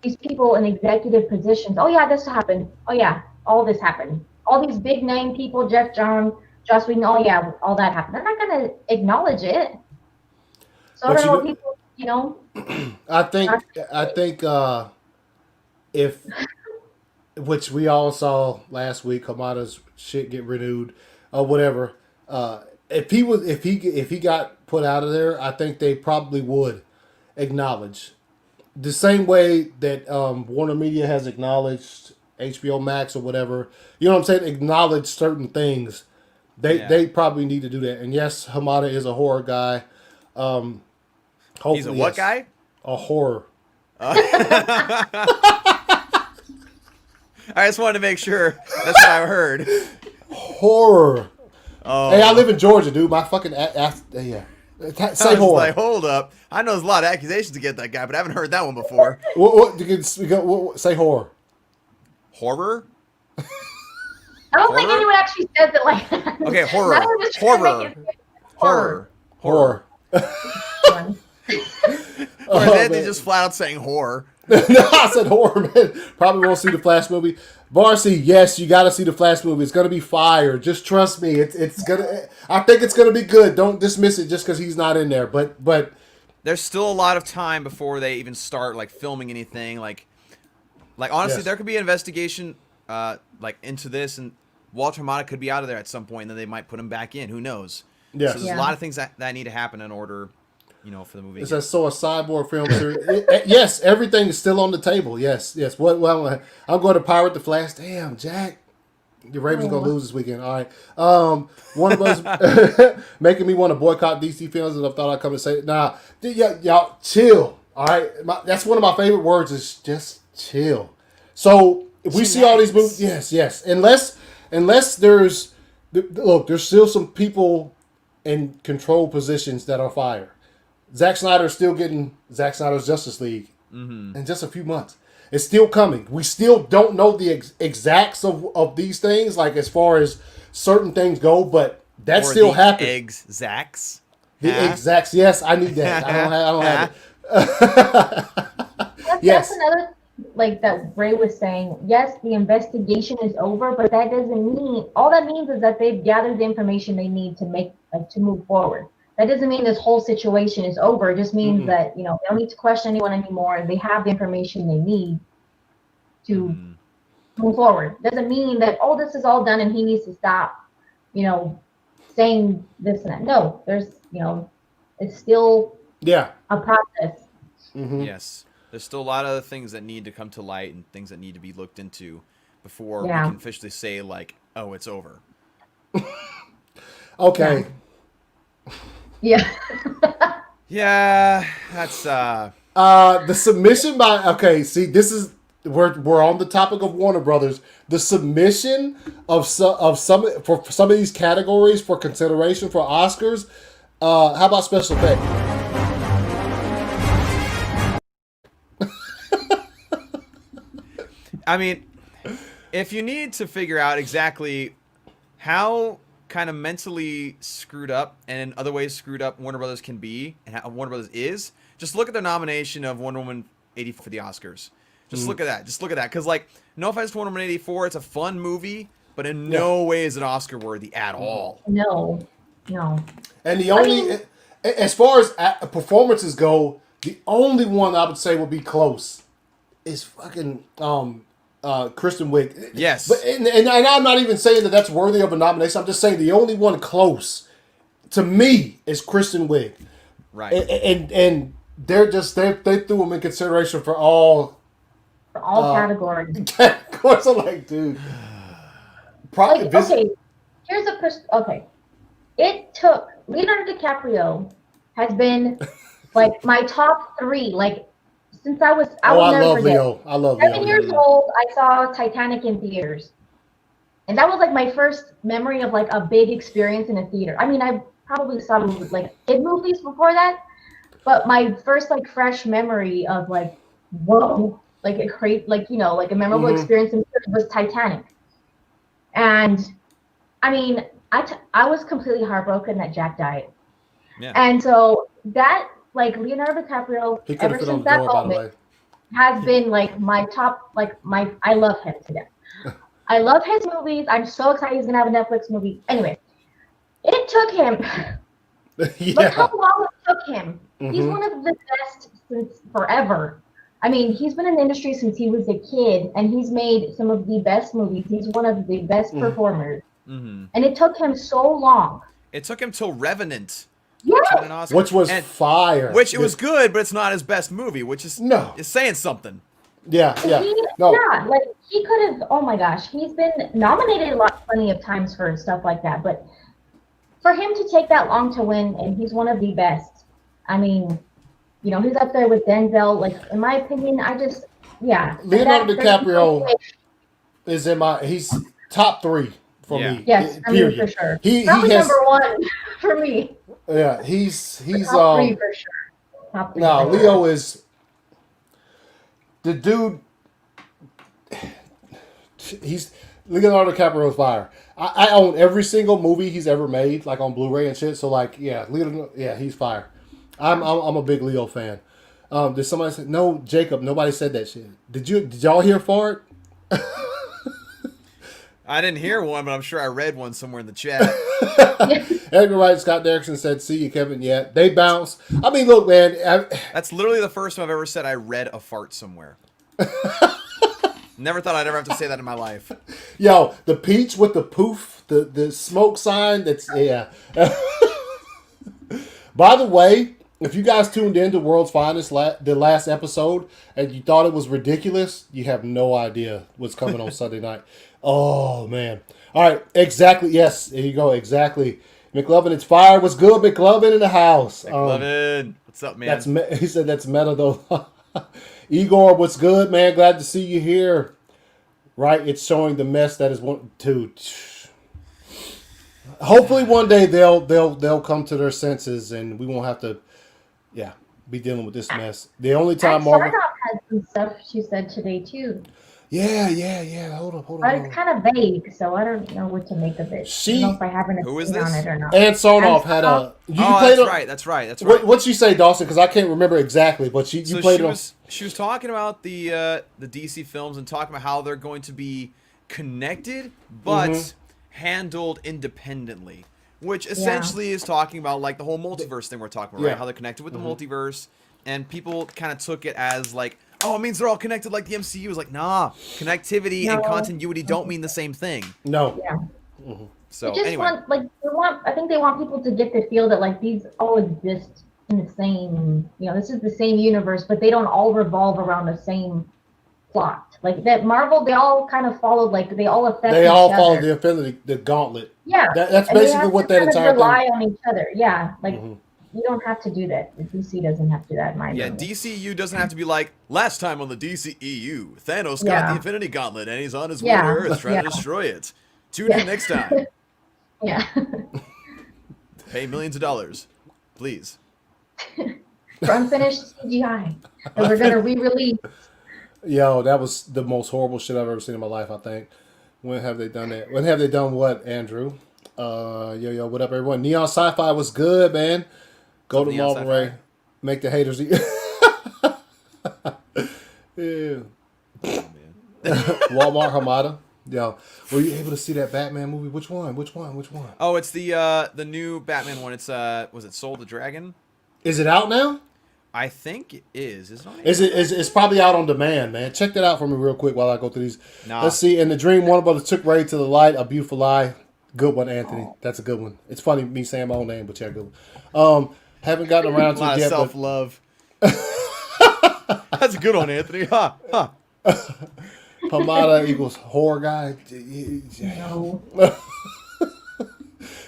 these people in executive positions. Oh yeah, this happened. Oh yeah, all this happened. All these big name people, Jeff Johns, Joss Whedon. Oh yeah, all that happened. They're not going to acknowledge it. So I don't know what people, I think if, which we all saw last week, Hamada's shit get renewed or whatever. If he got put out of there, I think they probably would acknowledge the same way that Warner Media has acknowledged HBO Max or whatever, you know what I'm saying? Acknowledge certain things. They probably need to do that. And yes, Hamada is a horror guy. He's a what guy? A horror. I just wanted to make sure that's what I heard. Horror. Oh. Hey, I live in Georgia, dude. My fucking yeah. Say horror. Like, hold up. I know there's a lot of accusations against that guy, but I haven't heard that one before. What say horror. Horror? I don't think anyone actually says it like that. Okay, horror. Horror. Or they just flat out saying horror. No, I said horror, man. Probably won't see the Flash movie. Barcy, yes, you got to see the Flash movie. It's gonna be fire. Just trust me. It's gonna. I think it's gonna be good. Don't dismiss it just because he's not in there. But there's still a lot of time before they even start like filming anything. Like honestly, yes. There could be an investigation like into this, and Walter Hamada could be out of there at some point, and then they might put him back in. Who knows? Yes. So there's a lot of things that need to happen in order. For the movie. It's a Cyborg film series. Yes, everything is still on the table. Yes. What? Well, I'm going to pirate the Flash. Damn, Jack. The Ravens going to lose this weekend. All right. One of us making me want to boycott DC films, and I thought I'd come and say, nah, y'all chill. All right. That's one of my favorite words is just chill. So if we see all these movies, yes. Unless there's still some people in control positions that are fired. Zack Snyder's still getting Zack Snyder's Justice League in just a few months. It's still coming. We still don't know the exacts of these things, like as far as certain things go, but that still happens. Exacts? The exacts. Yes, I need that. I don't have it. Yes. That's another, like that Ray was saying. Yes, the investigation is over, but that doesn't mean, all that means is that they've gathered the information they need to move forward. That doesn't mean this whole situation is over. It just means that, they don't need to question anyone anymore. They have the information they need to move forward. Doesn't mean that, this is all done and he needs to stop, saying this and that. No, there's, it's still a process. Mm-hmm. Yes. There's still a lot of other things that need to come to light and things that need to be looked into before we can officially say, like, oh, it's over. Okay. Yeah. Yeah, that's the submission by this is we're on the topic of Warner Brothers. The submission of some of these categories for consideration for Oscars. How about special effects? I mean, if you need to figure out exactly how kind of mentally screwed up and in other ways screwed up Warner Brothers can be and how Warner Brothers is, just look at their nomination of Wonder Woman 84 for the Oscars. Just look at that. Just look at that. Because, like, no offense to Wonder Woman 84, it's a fun movie, but in no way is it Oscar worthy at all. No. And the only, as far as performances go, the only one I would say would be close is fucking Kristen Wiig. Yes. But and I'm not even saying that that's worthy of a nomination. I'm just saying the only one close to me is Kristen Wiig. Right. And they're just they threw them in consideration for all categories. Categories. I'm like, dude. Here's a it took Leonardo DiCaprio has been like my top 3 like since I love Leo. I love 7 years old. I saw Titanic in theaters, and that was like my first memory of like a big experience in a theater. I mean, I probably saw like kid movies before that, but my first like fresh memory of like whoa, like a great like like a memorable experience in theaters was Titanic. And I mean, I was completely heartbroken that Jack died. Yeah. And so that like Leonardo DiCaprio ever since that moment has been like my top I love him to death. I love his movies. I'm so excited he's gonna have a Netflix movie. Anyway, it took him look how long it took him. He's one of the best since forever. I mean, he's been in the industry since he was a kid, and he's made some of the best movies. He's one of the best performers. And it took him so long. It took him till Revenant to win an Oscar. Which was fire. Which it was good, but it's not his best movie, which is saying something. Yeah. Yeah, like he could have. Oh my gosh, he's been nominated plenty of times for stuff like that, but for him to take that long to win, and he's one of the best. I mean, you know, he's up there with Denzel. Like in my opinion, Leonardo DiCaprio is he's top 3 for me. Yes, I mean, for sure. Probably number 1 for me. Yeah, he's top 3 for sure. Top 3 no, Leo is the dude. He's Leonardo DiCaprio is fire. I own every single movie he's ever made, like on Blu-ray and shit. So like, he's fire. I'm a big Leo fan. Did somebody say no, Jacob? Nobody said that shit. Did y'all hear fart? I didn't hear one, but I'm sure I read one somewhere in the chat. Edgar Wright, Scott Derrickson said, "See you, Kevin." Yeah, they bounce. I mean, look, man. That's literally the first time I've ever said I read a fart somewhere. Never thought I'd ever have to say that in my life. Yo, the peach with the poof, the smoke sign. That's By the way, if you guys tuned in to World's Finest the last episode and you thought it was ridiculous, you have no idea what's coming on Sunday night. Oh, man. All right. Exactly. Yes. There you go. Exactly. McLovin, it's fire. What's good, McLovin in the house? McLovin. What's up, man? He said that's meta, though. Igor, what's good, man? Glad to see you here. Right? It's showing the mess that is one, too. Hopefully one day they'll come to their senses and we won't have to, be dealing with this mess. The only time Marvel had some stuff she said today, too. Yeah. Hold on. But it's kind of vague, so I don't know what to make of it. I don't know if I have an opinion on it or not. Ann Sonoff had a. That's right. What'd she say, Dawson? Because I can't remember exactly, but you played it. She was talking about the DC films and talking about how they're going to be connected, but handled independently. Which essentially is talking about like the whole multiverse thing we're talking about, right? How they're connected with the multiverse, and people kind of took it as like, oh, it means they're all connected like the MCU. Is like, nah, connectivity and continuity don't mean the same thing. No. Yeah. So they just I think they want people to get the feel that like these all exist in the same, this is the same universe, but they don't all revolve around the same plot. Like that Marvel, they all kind of followed, like they all affect They each all other. follow the Infinity, the gauntlet. Yeah. That's basically what that entire rely thing. on each other. Yeah. Like you don't have to do that. The DC doesn't have to do that in my opinion. DCU doesn't have to be like, last time on the DCEU, Thanos got the Infinity Gauntlet and he's on his way to Earth trying to destroy it. Tune in next time. Yeah. Pay millions of dollars. Please. For unfinished CGI. And we're going to re-release. Yo, that was the most horrible shit I've ever seen in my life, I think. When have they done that? When have they done what, Andrew? Yo, what up, everyone? Neon Sci-Fi was good, man. Go to Marvel Ray. Make the haters eat. Yeah. Walmart Hamada. Yo, were you able to see that Batman movie? Which one? Oh, it's the new Batman one. It's was it Soul the Dragon? Is it out now? I think it is. Is it on It's probably out on demand, man. Check that out for me real quick while I go through these. Nah. Let's see. In the dream, Warner Brothers took Ray to the light. A beautiful lie. Good one, Anthony. That's a good one. It's funny me saying my own name, but good one. Haven't gotten around to it yet. Self-love. That's a good one, Anthony. Pomada equals horror guy. No.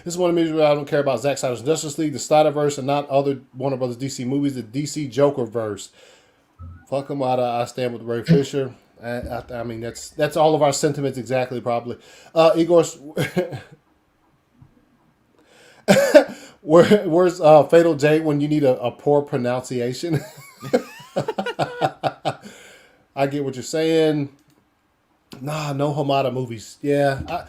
This is one of the movies where I don't care about Zack Snyder's Justice League, the Snyderverse, and not other Warner Brothers DC movies, the DC Joker verse. Fuck Hamada. I stand with Ray Fisher. I mean, that's all of our sentiments exactly, probably. Igor, where's Fatal J when you need a poor pronunciation? I get what you're saying. Nah, no Hamada movies. Yeah,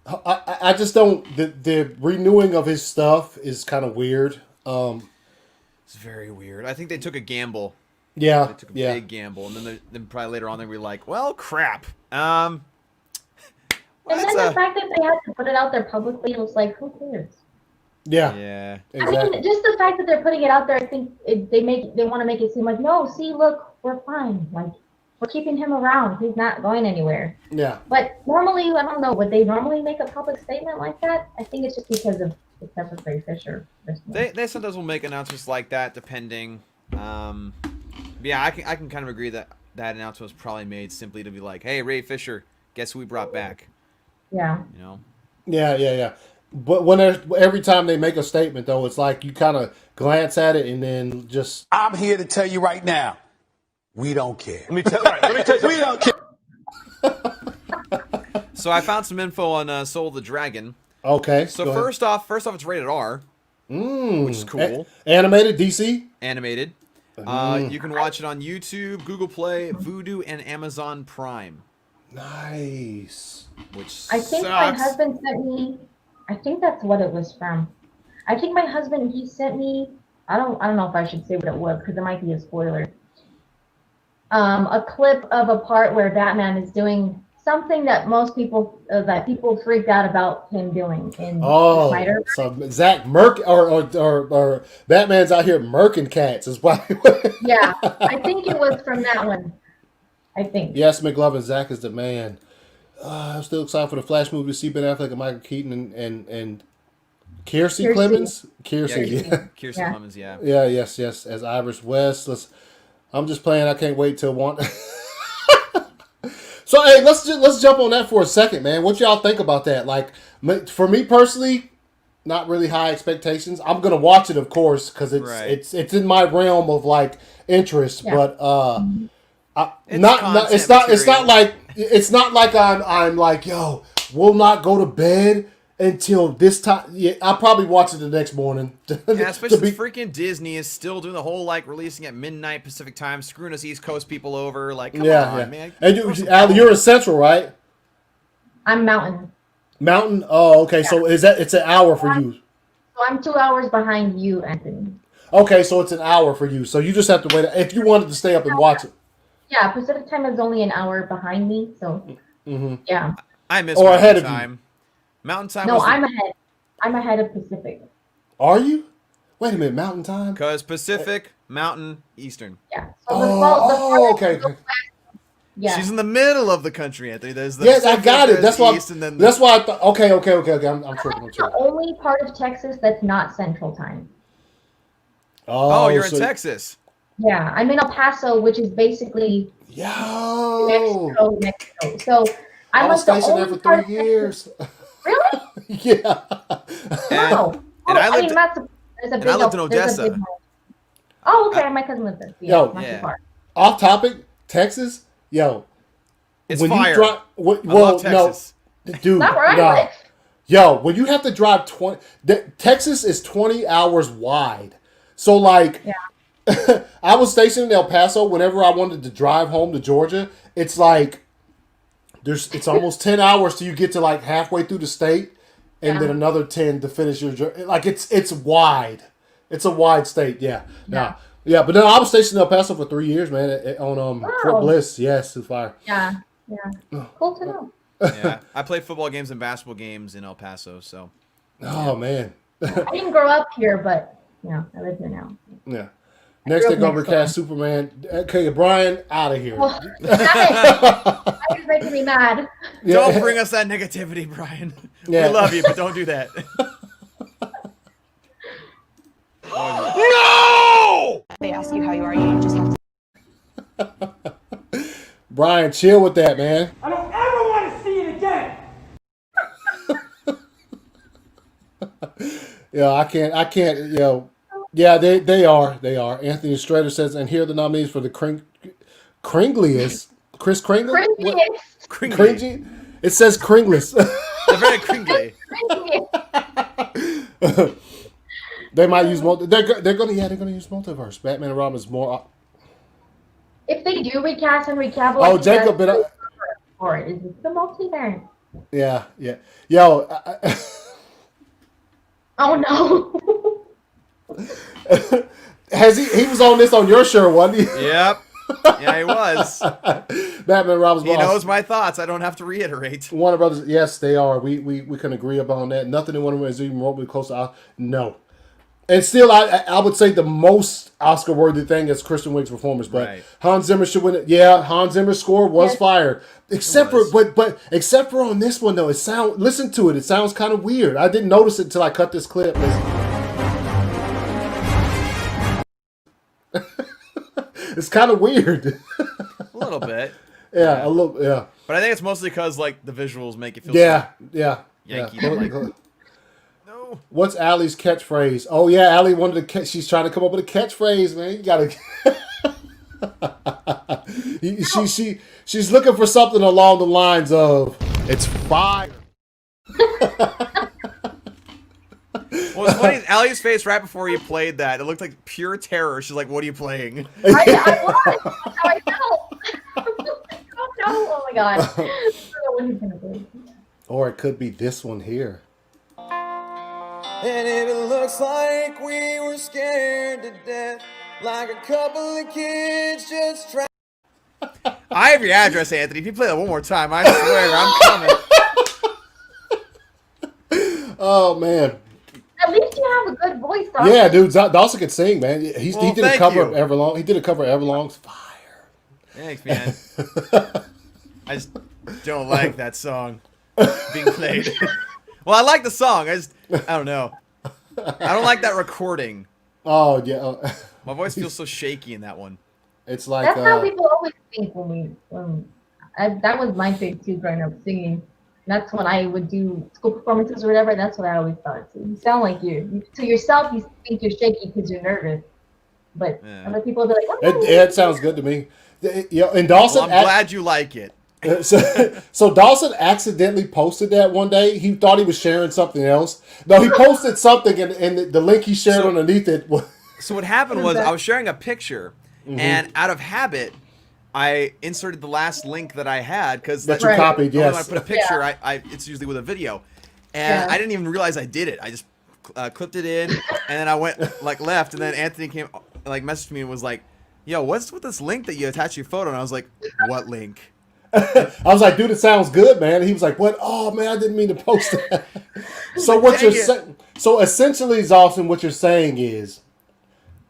I just don't. The renewing of his stuff is kind of weird. It's very weird. I think they took a gamble. Yeah, they took a big gamble, and then probably later on they were like, "Well, crap." And then the fact that they had to put it out there publicly, it was like, who cares? Yeah. Exactly. I mean, just the fact that they're putting it out there, I think they want to make it seem like, no, see, look, we're fine. Like, we're keeping him around. He's not going anywhere. Yeah. But normally, I don't know, would they normally make a public statement like that? I think it's just because of except for Ray Fisher. They sometimes will make announcements like that, depending. Yeah, I can kind of agree that announcement was probably made simply to be like, hey, Ray Fisher, guess who we brought back? Yeah. You know. Yeah. But every time they make a statement, though, it's like you kind of glance at it and then just. I'm here to tell you right now, we don't care. Let me tell you, we don't care. So I found some info on Soul of the Dragon. Okay. So first off, it's rated R, which is cool. Animated, DC? Animated. You can watch it on YouTube, Google Play, Vudu, and Amazon Prime. Nice. Which I think sucks. my husband sent me. I think that's what it was from. I think my husband, he sent me. I don't know if I should say what it was because it might be a spoiler. A clip of a part where Batman is doing something that most people freaked out about him doing in Spider. So Zach or Batman's out here murking cats is why. Yeah, I think it was from that one. I think. Yes, McLovin, Zach is the man. I'm still excited for the Flash movie to see Ben Affleck and Michael Keaton and Kiersey Clemens. Kiersey Clemens, yeah. Yeah, yes, as Iris West. I'm just playing. I can't wait till one. So hey, let's jump on that for a second, man. What y'all think about that? Like, for me personally, not really high expectations. I'm gonna watch it, of course, because it's in my realm of like interest. Yeah. But it's not like I'm like, yo, we'll not go to bed until this time. Yeah, I'll probably watch it the next morning. Yeah, especially freaking Disney is still doing the whole like releasing at midnight Pacific time, screwing us East Coast people over. Like, come on, man. And Allie, you're in Central, right? I'm Mountain. Mountain? Oh, okay. Yeah. So it's an hour for you? So I'm 2 hours behind you, Anthony. Okay, so it's an hour for you. So you just have to wait. If you wanted to stay up and watch it. Yeah, Pacific time is only an hour behind me. So, yeah. I miss Mountain time. Mountain time. No, I'm ahead. I'm ahead of Pacific. Are you? Wait a minute, Mountain time? Because Pacific, Mountain, Eastern. Yeah. So okay. Yeah. She's in the middle of the country, Anthony. There's the I got it. That's why. That's why I thought. Okay. I'm tripping. The only part of Texas that's not Central Time. Oh, you're in Texas. Yeah, I'm in El Paso, which is basically Mexico. So I was stationed there for 3 years. Really? Yeah. And I lived in Odessa. Oh, okay. My cousin lived there. Yeah, not too far. Off topic, Texas. Yo, it's fire. I love Texas. No, dude. Not where I live. Yo, when you have to drive Texas is 20 hours wide. So like, I was stationed in El Paso. Whenever I wanted to drive home to Georgia, it's like it's almost 10 hours till you get to like halfway through the state, and then another 10 to finish your journey. Like it's wide. It's a wide state. Yeah. But no, I was stationed in El Paso for 3 years, man. On Fort Bliss. Yes, it's fire. Yeah. Cool to know. Yeah, I played football games and basketball games in El Paso. So. Oh man. I didn't grow up here, but I live here now. Yeah. Next, they're going to recast Superman. Okay, Brian, out of here. Well, you're making me mad. Yeah. Don't bring us that negativity, Brian. Yeah. We love you, but don't do that. No! They ask you how you are, you just have to. Brian, chill with that, man. I don't ever want to see it again. Yeah, I can't, Yeah, they are. Anthony Strader says, and here are the nominees for the Kringliest. Chris Kringle? Cringy? It says Kringless. They're very cringly. They might use they're gonna use multiverse. Batman and Robin is more. If they do recast Henry Cavill, oh, Jacob, but or is it the multiverse? Yeah. Yo. Oh no. He was on this on your show, wasn't he? Yep. Yeah, he was. Batman Robin's He knows my thoughts. I don't have to reiterate. Warner Brothers, yes, they are. We can agree upon that. Nothing in Wonder Woman is even remotely close to. No. And still, I would say the most Oscar-worthy thing is Kristen Wiig's performance. But Right. Hans Zimmer should win it. Yeah, Hans Zimmer's score was fire. Except for except for on this one though, listen to it. It sounds kind of weird. I didn't notice it until I cut this clip. It's kind of weird. A little bit. Yeah, a little. Yeah. But I think it's mostly because like the visuals make it feel. Yeah. Yankee. Yeah. Like, no. What's Allie's catchphrase? Oh yeah, Allie wanted to. She's trying to come up with a catchphrase, man. You gotta. She's looking for something along the lines of "It's fire." What's funny is Allie's face right before you played that. It looked like pure terror. She's like, "What are you playing?" I was. That's how I felt. Oh no! Oh my god! I don't know what he's gonna do. Or it could be this one here. And it looks like we were scared to death, like a couple of kids just trying. I have your address, Anthony. If you play that one more time, I swear I'm coming. Oh man. At least you have a good voice, though. Yeah, dude. Dawson could sing, man. He did a thank cover you. of Everlong. He did a cover of Everlong's "Fire." Thanks, man. I just don't like that song being played. Well, I like the song. I don't know. I don't like that recording. Oh yeah. My voice feels so shaky in that one. It's like That's how people always think when that was my thing too, growing up singing. That's when I would do school performances or whatever. That's what I always thought. So you sound like you to yourself. You think you're shaky because you're nervous, but other people will be like, it sounds good to me. And Dawson. Well, I'm glad you like it. So Dawson accidentally posted that one day. He thought he was sharing something else. No, he posted something, and the link he shared underneath it was. So what happened was I was sharing a picture, and out of habit, I inserted the last link that I had because that you copied. Yes. When I put a picture, it's usually with a video, and I didn't even realize I did it. I just clipped it in, and then I went left, and then Anthony came messaged me and was like, "Yo, what's with this link that you attach your photo?" And I was like, "What link?" I was like, dude, it sounds good, man. And he was like, what? Oh, man, I didn't mean to post that. So what you're saying? So essentially, Dawson, what you're saying is,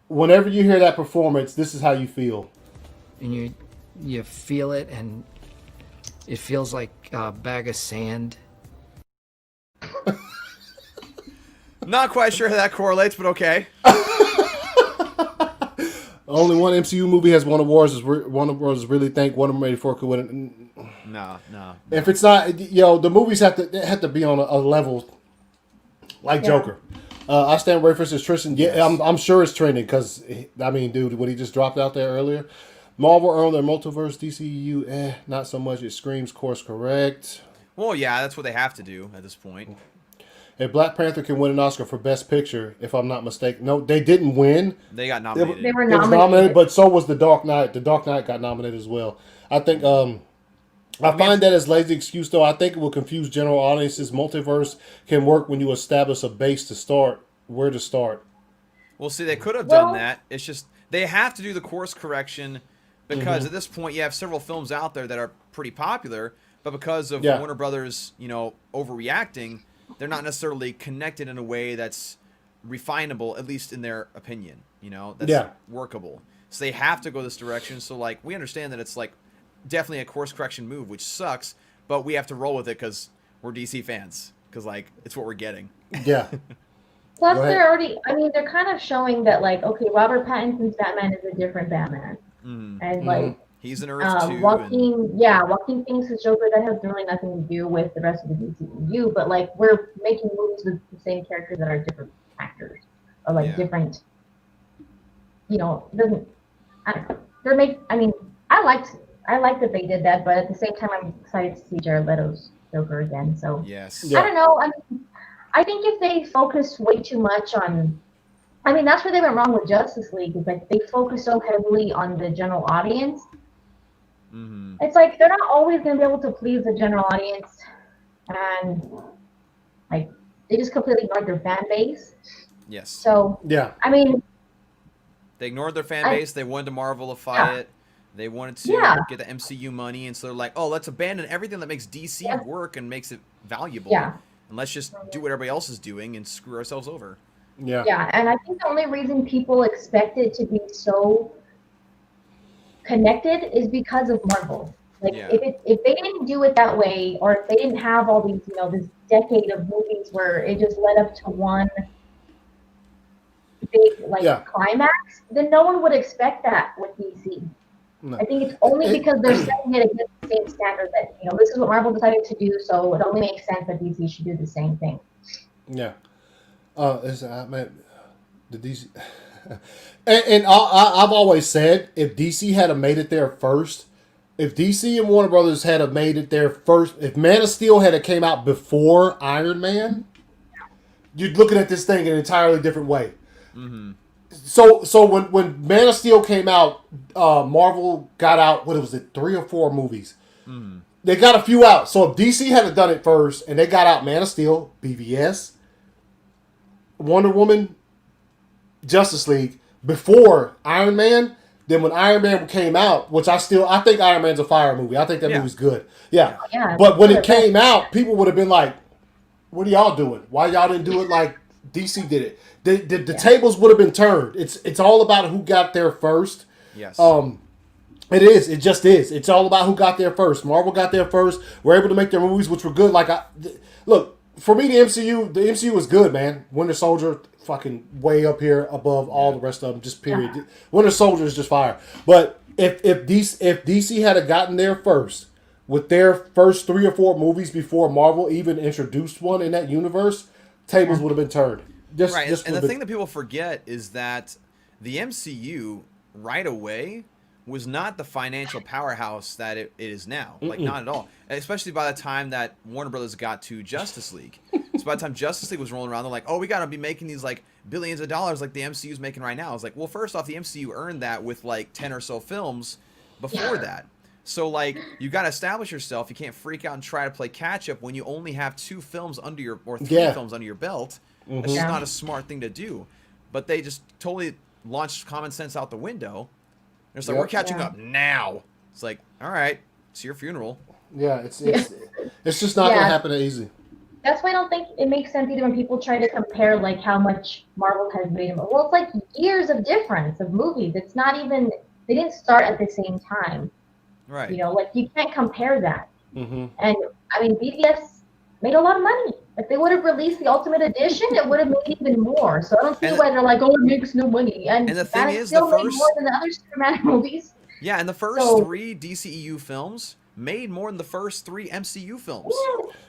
whenever you hear that performance, this is how you feel. And you feel it, and it feels like a bag of sand. Not quite sure how that correlates, but okay. Only one MCU movie has won awards. Really think what I'm ready for could win it. No. If it's not, the movies have to be on a level like Joker. I Stand Ready versus Tristan. Yeah, yes. I'm sure it's trending because I mean, dude, what he just dropped out there earlier. Marvel earned their multiverse. DCU, not so much. It screams course correct. Well, yeah, that's what they have to do at this point. If Black Panther can win an Oscar for Best Picture, if I'm not mistaken. No, they didn't win. They got nominated. They were nominated. But so was The Dark Knight. The Dark Knight got nominated as well. I think I find that as lazy excuse, though. I think it will confuse general audiences. Multiverse can work when you establish a base to start. Where to start? Well, see, they could have done that. It's just they have to do the course correction because at this point you have several films out there that are pretty popular, but because of Warner Brothers, overreacting, they're not necessarily connected in a way that's refinable, at least in their opinion. That's workable. So they have to go this direction. So we understand that it's definitely a course correction move, which sucks, but we have to roll with it because we're DC fans. Because it's what we're getting. Yeah. Plus, they're kind of showing that okay, Robert Pattinson's Batman is a different Batman, and he's an Earth too. Joaquin Phoenix's Joker, that has really nothing to do with the rest of the DCEU. But we're making movies with the same characters that are different actors, or different. Doesn't. I don't know. I liked that they did that, but at the same time, I'm excited to see Jared Leto's Joker again. So yes, I don't know. I think if they focus way too much on, that's where they went wrong with Justice League. Is they focus so heavily on the general audience. Mm-hmm. It's they're not always going to be able to please the general audience, and they just completely ignored their fan base. Yes. So they ignored their fan base. They wanted to Marvelify it. They wanted to get the MCU money, and so they're like, oh, let's abandon everything that makes DC work and makes it valuable. Yeah. And let's just do what everybody else is doing and screw ourselves over. Yeah, and I think the only reason people expect it to be so connected is because of Marvel. Like if they didn't do it that way, or if they didn't have all these, this decade of movies where it just led up to one big climax, then no one would expect that with DC. No. I think it's only because they're setting it against the same standard that this is what Marvel decided to do, so it only makes sense that DC should do the same thing. Yeah. Man, the DC, and I've always said if DC had made it there first, if DC and Warner Brothers had made it there first, if Man of Steel had came out before Iron Man, you're looking at this thing in an entirely different way. Mm-hmm. So when Man of Steel came out, Marvel got out, what was it, 3 or 4 movies? Mm-hmm. They got a few out. So if DC had done it first and they got out Man of Steel, BVS, Wonder Woman, Justice League before Iron Man, then when Iron Man came out, which I think Iron Man's a fire movie. I think that movie's good. Yeah. But when it came out, people would have been like, what are y'all doing? Why y'all didn't do it like DC did it? The tables would have been turned. It's all about who got there first. Yes. It is. It just is. It's all about who got there first. Marvel got there first. We're able to make their movies, which were good. Look, for me, the MCU was good, man. Winter Soldier, fucking way up here above all the rest of them. Just period. Yeah. Winter Soldier is just fire. But if DC had gotten there first with their first 3 or 4 movies before Marvel even introduced one in that universe, tables would have been turned. And the thing that people forget is that the MCU right away was not the financial powerhouse that it is now. Like, not at all. Especially by the time that Warner Brothers got to Justice League. So by the time Justice League was rolling around, they're like, oh, we got to be making these, billions of dollars like the MCU's making right now. I was like, well, first off, the MCU earned that with, 10 or so films before that. So, you got to establish yourself. You can't freak out and try to play catch-up when you only have 2 films under your, or 3 films under your belt. It's just not a smart thing to do. But they just totally launched common sense out the window. It's like, we're catching up now. It's like, all right, it's your funeral. Yeah, it's just not going to happen that easy. That's why I don't think it makes sense either when people try to compare, how much Marvel has made. Well, it's years of difference of movies. It's not even, they didn't start at the same time. Right. You can't compare that. Mm-hmm. And, BVS made a lot of money. If they would have released the Ultimate Edition, it would have made even more. So I don't see why they're like, oh, it makes no money. And the thing is, still made more than the other Superman movies. Yeah, and the first 3 DCEU films made more than the first 3 MCU films.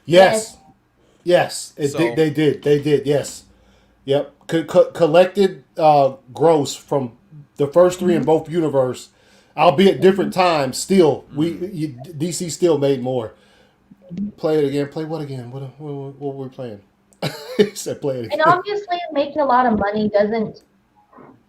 Yes. They did. Yes. Yep. Collected gross from the first 3 in both universe, albeit different times. Still, DC still made more. Play it again. Play what again? What were we playing? He said play it again. And obviously, making a lot of money doesn't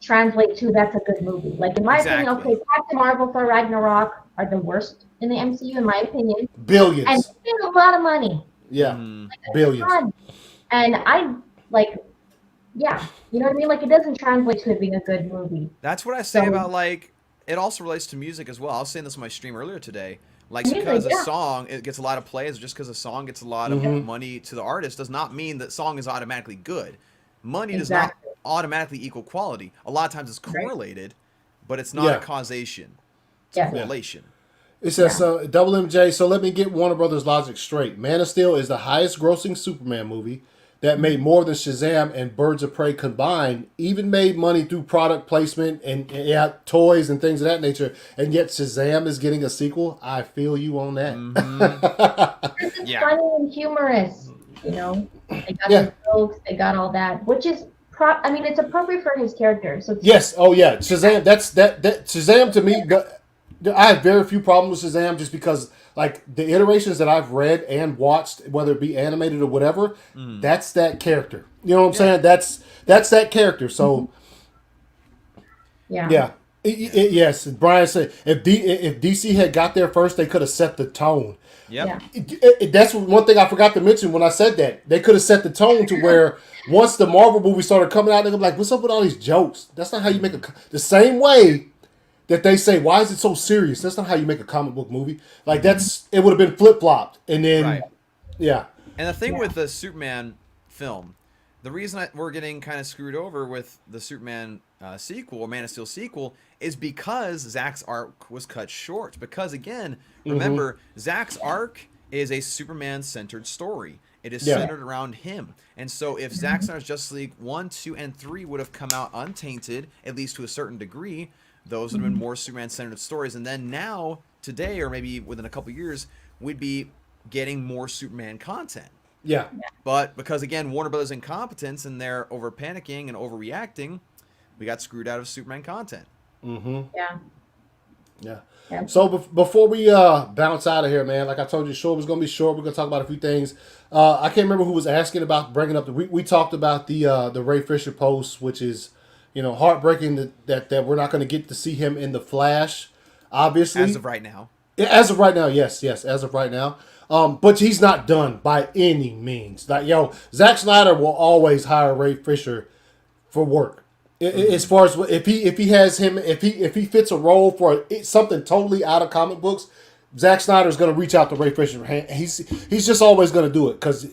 translate to that's a good movie. In my opinion, okay, Captain Marvel, Thor Ragnarok are the worst in the MCU, in my opinion. Billions. And spend a lot of money. Yeah. Billions. And I, yeah. You know what I mean? It doesn't translate to it being a good movie. That's what I say about, it also relates to music as well. I was saying this on my stream earlier today. Because a song it gets a lot of plays, just because a song gets a lot of money to the artist does not mean that song is automatically good. Money does not automatically equal quality. A lot of times it's correlated, but it's not a causation. It's a correlation. It says, Double MJ, so let me get Warner Brothers logic straight. Man of Steel is the highest grossing Superman movie that made more than Shazam and Birds of Prey combined, even made money through product placement and toys and things of that nature, and yet Shazam is getting a sequel. I feel you on that. It's funny and humorous, They got the jokes, they got all that, which is, it's appropriate for his character. So Shazam. That Shazam to me. I have very few problems with Shazam just because, the iterations that I've read and watched, whether it be animated or whatever, that's that character. You know what I'm saying? That's that character. So, yes. Brian said if DC had got there first, they could have set the tone. Yeah. That's one thing I forgot to mention when I said that. They could have set the tone to where once the Marvel movie started coming out, they'd be like, "What's up with all these jokes?" That's not how you make the same way that they say, why is it so serious? That's not how you make a comic book movie. It would have been flip-flopped. And then, And the thing with the Superman film, the reason we're getting kind of screwed over with the Superman sequel, or Man of Steel sequel, is because Zack's arc was cut short. Because again, remember, Zack's arc is a Superman-centered story. It is centered around him. And so if Zack Snyder's Justice League 1, 2, and 3 would have come out untainted, at least to a certain degree, those would have been more Superman-centered stories. And then now, today, or maybe within a couple years, we'd be getting more Superman content. Yeah. But because, again, Warner Brothers' incompetence and they're over panicking and overreacting, we got screwed out of Superman content. Yeah. So before we bounce out of here, man, like I told you, the show was going to be short. We're going to talk about a few things. I can't remember who was asking about bringing up we talked about the Ray Fisher post, which is, heartbreaking that we're not going to get to see him in the Flash, obviously. As of right now. As of right now, yes, as of right now. But he's not done by any means. Like, Zack Snyder will always hire Ray Fisher for work. As far as if he fits a role for something totally out of comic books, Zack Snyder's going to reach out to Ray Fisher. He's just always going to do it because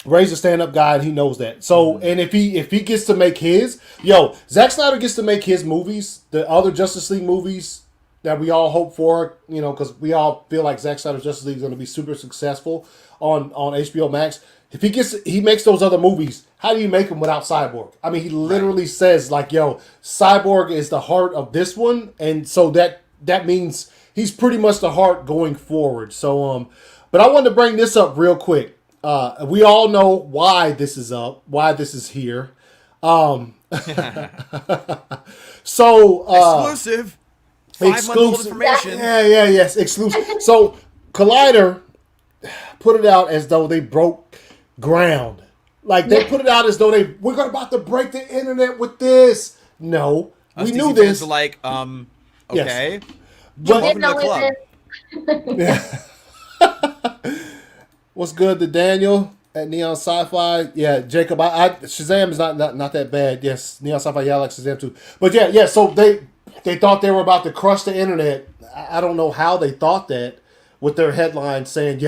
Ray's a stand-up guy and he knows that. So and if he gets to make Zack Snyder gets to make his movies, the other Justice League movies that we all hope for, because we all feel like Zack Snyder's Justice League is going to be super successful on HBO Max. If he makes those other movies, how do you make them without Cyborg? I mean, he literally says Cyborg is the heart of this one, and so that means he's pretty much the heart going forward. So, but I wanted to bring this up real quick. We all know why this is up, why this is here. So exclusive. 5-month-old information. Yes, exclusive. So Collider put it out as though they broke ground. Like they put it out as though we're about to break the internet with this. No, we knew this. Like, okay, yes. Welcome to the club. What's good to Daniel at Neon Sci-Fi? Yeah, Jacob. Shazam is not that bad. Yes, Neon Sci-Fi. Yeah, I like Shazam too. But yeah. So they thought they were about to crush the internet. I don't know how they thought that with their headline saying,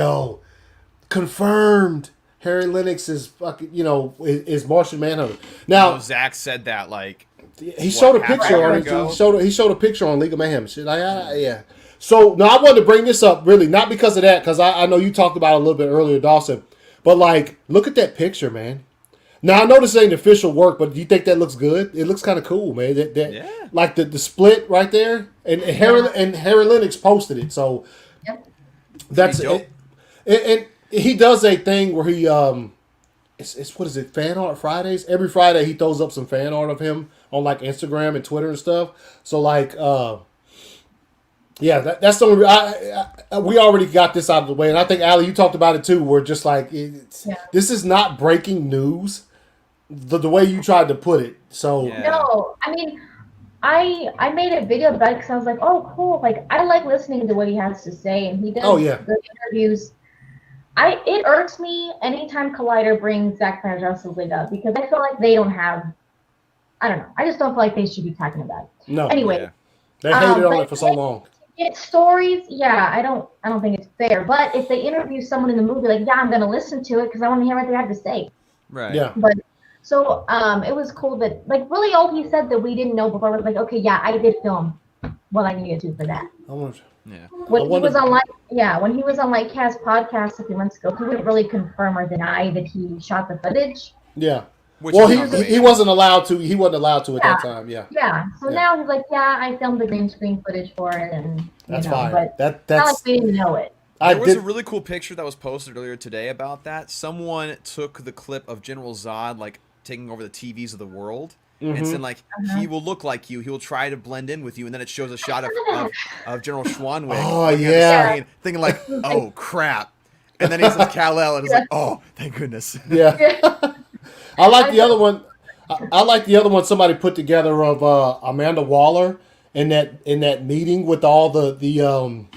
confirmed. Harry Lennox is fucking, is Martian Manhunter. Now, Zach said that he showed a picture on he showed a picture on League of Mayhem. Shit, yeah. So now I wanted to bring this up really not because of that, because I know you talked about it a little bit earlier, Dawson. But look at that picture, man. Now I know this ain't official work, but do you think that looks good? It looks kind of cool, man. Like the split right there, and Harry Lennox posted it. So that's it. And he does a thing where he it's what is it, Fan Art Fridays? Every Friday he throws up some fan art of him on Instagram and Twitter and stuff. So that's the only we already got this out of the way, and I think Allie, you talked about it too. We're just this is not breaking news, the way you tried to put it. So no, I mean, I made a video about it because I was like, oh cool, I like listening to what he has to say, and he does the interviews. It irks me anytime Collider brings Zack Snyder's Justice League up because I feel like they don't have. I don't know. I just don't feel like they should be talking about it. No. Anyway, they hated on it for so long. It's stories, I don't think it's fair. But if they interview someone in the movie, I'm gonna listen to it because I want to hear what they have to say. Right. Yeah. But so it was cool that really all he said that we didn't know before was okay, I did film what I needed to for that. When he was on Kaz podcast a few months ago, he wouldn't really confirm or deny that he shot the footage. Yeah. He wasn't allowed to. He wasn't allowed to at that time. Yeah. Yeah. So now he's like, I filmed the green screen footage for it, and that's fine. But that's not like we didn't know it. There was a really cool picture that was posted earlier today about that. Someone took the clip of General Zod taking over the TVs of the world. And said he will look like you. He will try to blend in with you, and then it shows a shot of General Schwanwick. Oh yeah, thinking oh crap, and then he's with Kal-El, and it's oh thank goodness. Yeah, I like the other one. I like the other one somebody put together of Amanda Waller in that meeting with all the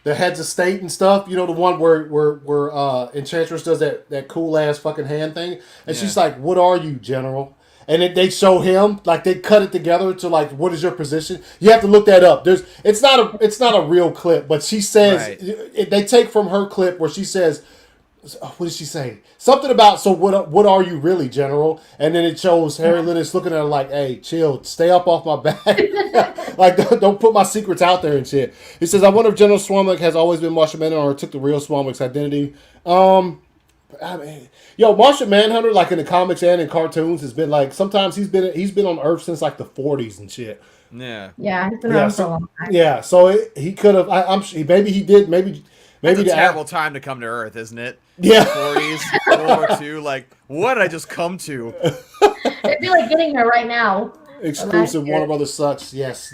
heads of state and stuff. The one where Enchantress does that cool ass fucking hand thing, and she's like, "What are you, General?" And they show him they cut it together to what is your position? You have to look that up. It's not a real clip, but she says they take from her clip where she says what did she say? Something about, so what are you really, General? And then it shows Harry Lennox looking at her like, hey, chill, stay up off my back. Like, don't put my secrets out there and shit. He says, I wonder if General Swarmwick has always been Martian Manhunter or took the real Swarmwick's identity. I mean, Martian Manhunter, like in the comics and in cartoons, has been like, sometimes he's been on Earth since like the 40s and shit. Yeah. Yeah, he's been around for a long time. Yeah, so he could have. Maybe he did. Maybe It's a terrible time to come to Earth, isn't it? Yeah. 40s, World War II. Like, what did I just come to? It'd be like getting there right now. Exclusive Warner Brothers sucks. Yes,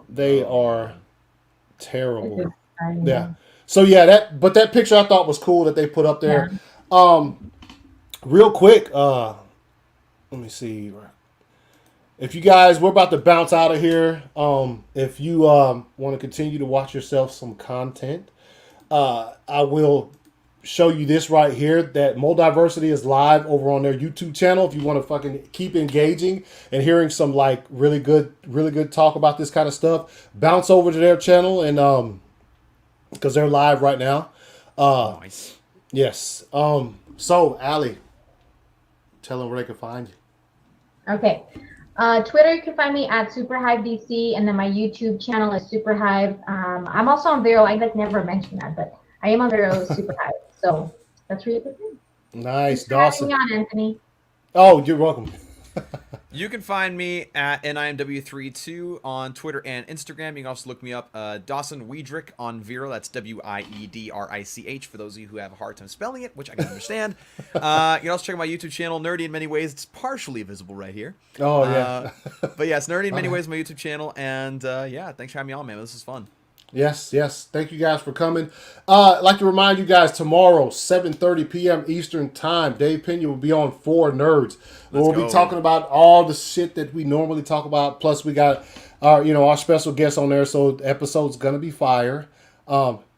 they are terrible. Yeah. So yeah, that picture I thought was cool that they put up there. Yeah. Real quick, let me see. If you guys, we're about to bounce out of here. If you want to continue to watch yourself some content, I will show you this right here. That Moldiversity is live over on their YouTube channel. If you want to fucking keep engaging and hearing some like really good talk about this kind of stuff, bounce over to their channel and because they're live right now. Nice. Yes. So Allie, tell them where they can find you. Okay. Twitter, you can find me at SuperHiveDC, and then my YouTube channel is SuperHive. I'm also on Vero. I never mentioned that, but I am on Vero SuperHive. So that's really good. Nice, Thanks for Dawson. having me on, Anthony. Oh, you're welcome. You can find me at NIMW32 on Twitter and Instagram. You can also look me up, Dawson Weidrich on Vero. That's Wiedrich for those of you who have a hard time spelling it, which I can understand. You can also check out my YouTube channel, Nerdy in Many Ways. It's partially visible right here. Oh, yeah. But yeah, it's Nerdy in Many Ways, my YouTube channel. And yeah, thanks for having me on, man. This is fun. Yes. Thank you guys for coming. I'd like to remind you guys, tomorrow, 7:30 p.m. Eastern Time, Dave Pena will be on 4 Nerds. We'll be talking about all the shit that we normally talk about. Plus, we got our special guests on there, so the episode's gonna be fire.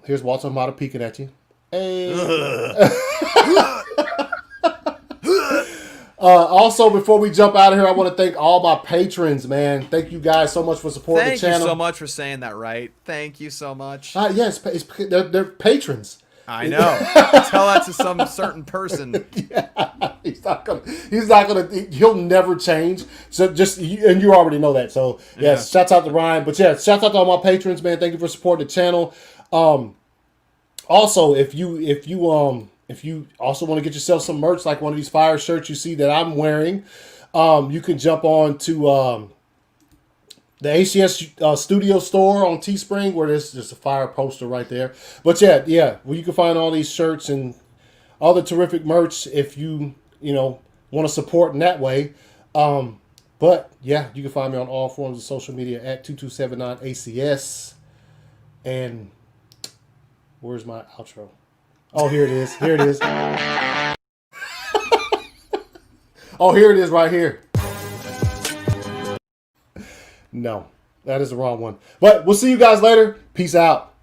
Here's Walter Mata peeking at you. Hey. Also, before we jump out of here, I want to thank all my patrons, man. Thank you guys so much for supporting the channel. Thank you so much for saying that right. Thank you so much. Yes, they're patrons. I know. Tell that to some certain person. Yeah, he's not gonna. He'll never change. So and you already know that. So yes, shouts out to Ryan. But yeah, shouts out to all my patrons, man. Thank you for supporting the channel. Also, if you also want to get yourself some merch, like one of these fire shirts you see that I'm wearing, you can jump on to the ACS Studio store on Teespring, where there's just a fire poster right there. But yeah, well, you can find all these shirts and all the terrific merch if you want to support in that way. But yeah, you can find me on all forms of social media at 2279ACS. And where's my outro? Oh, here it is. Oh, here it is right here. No, that is the wrong one. But we'll see you guys later. Peace out.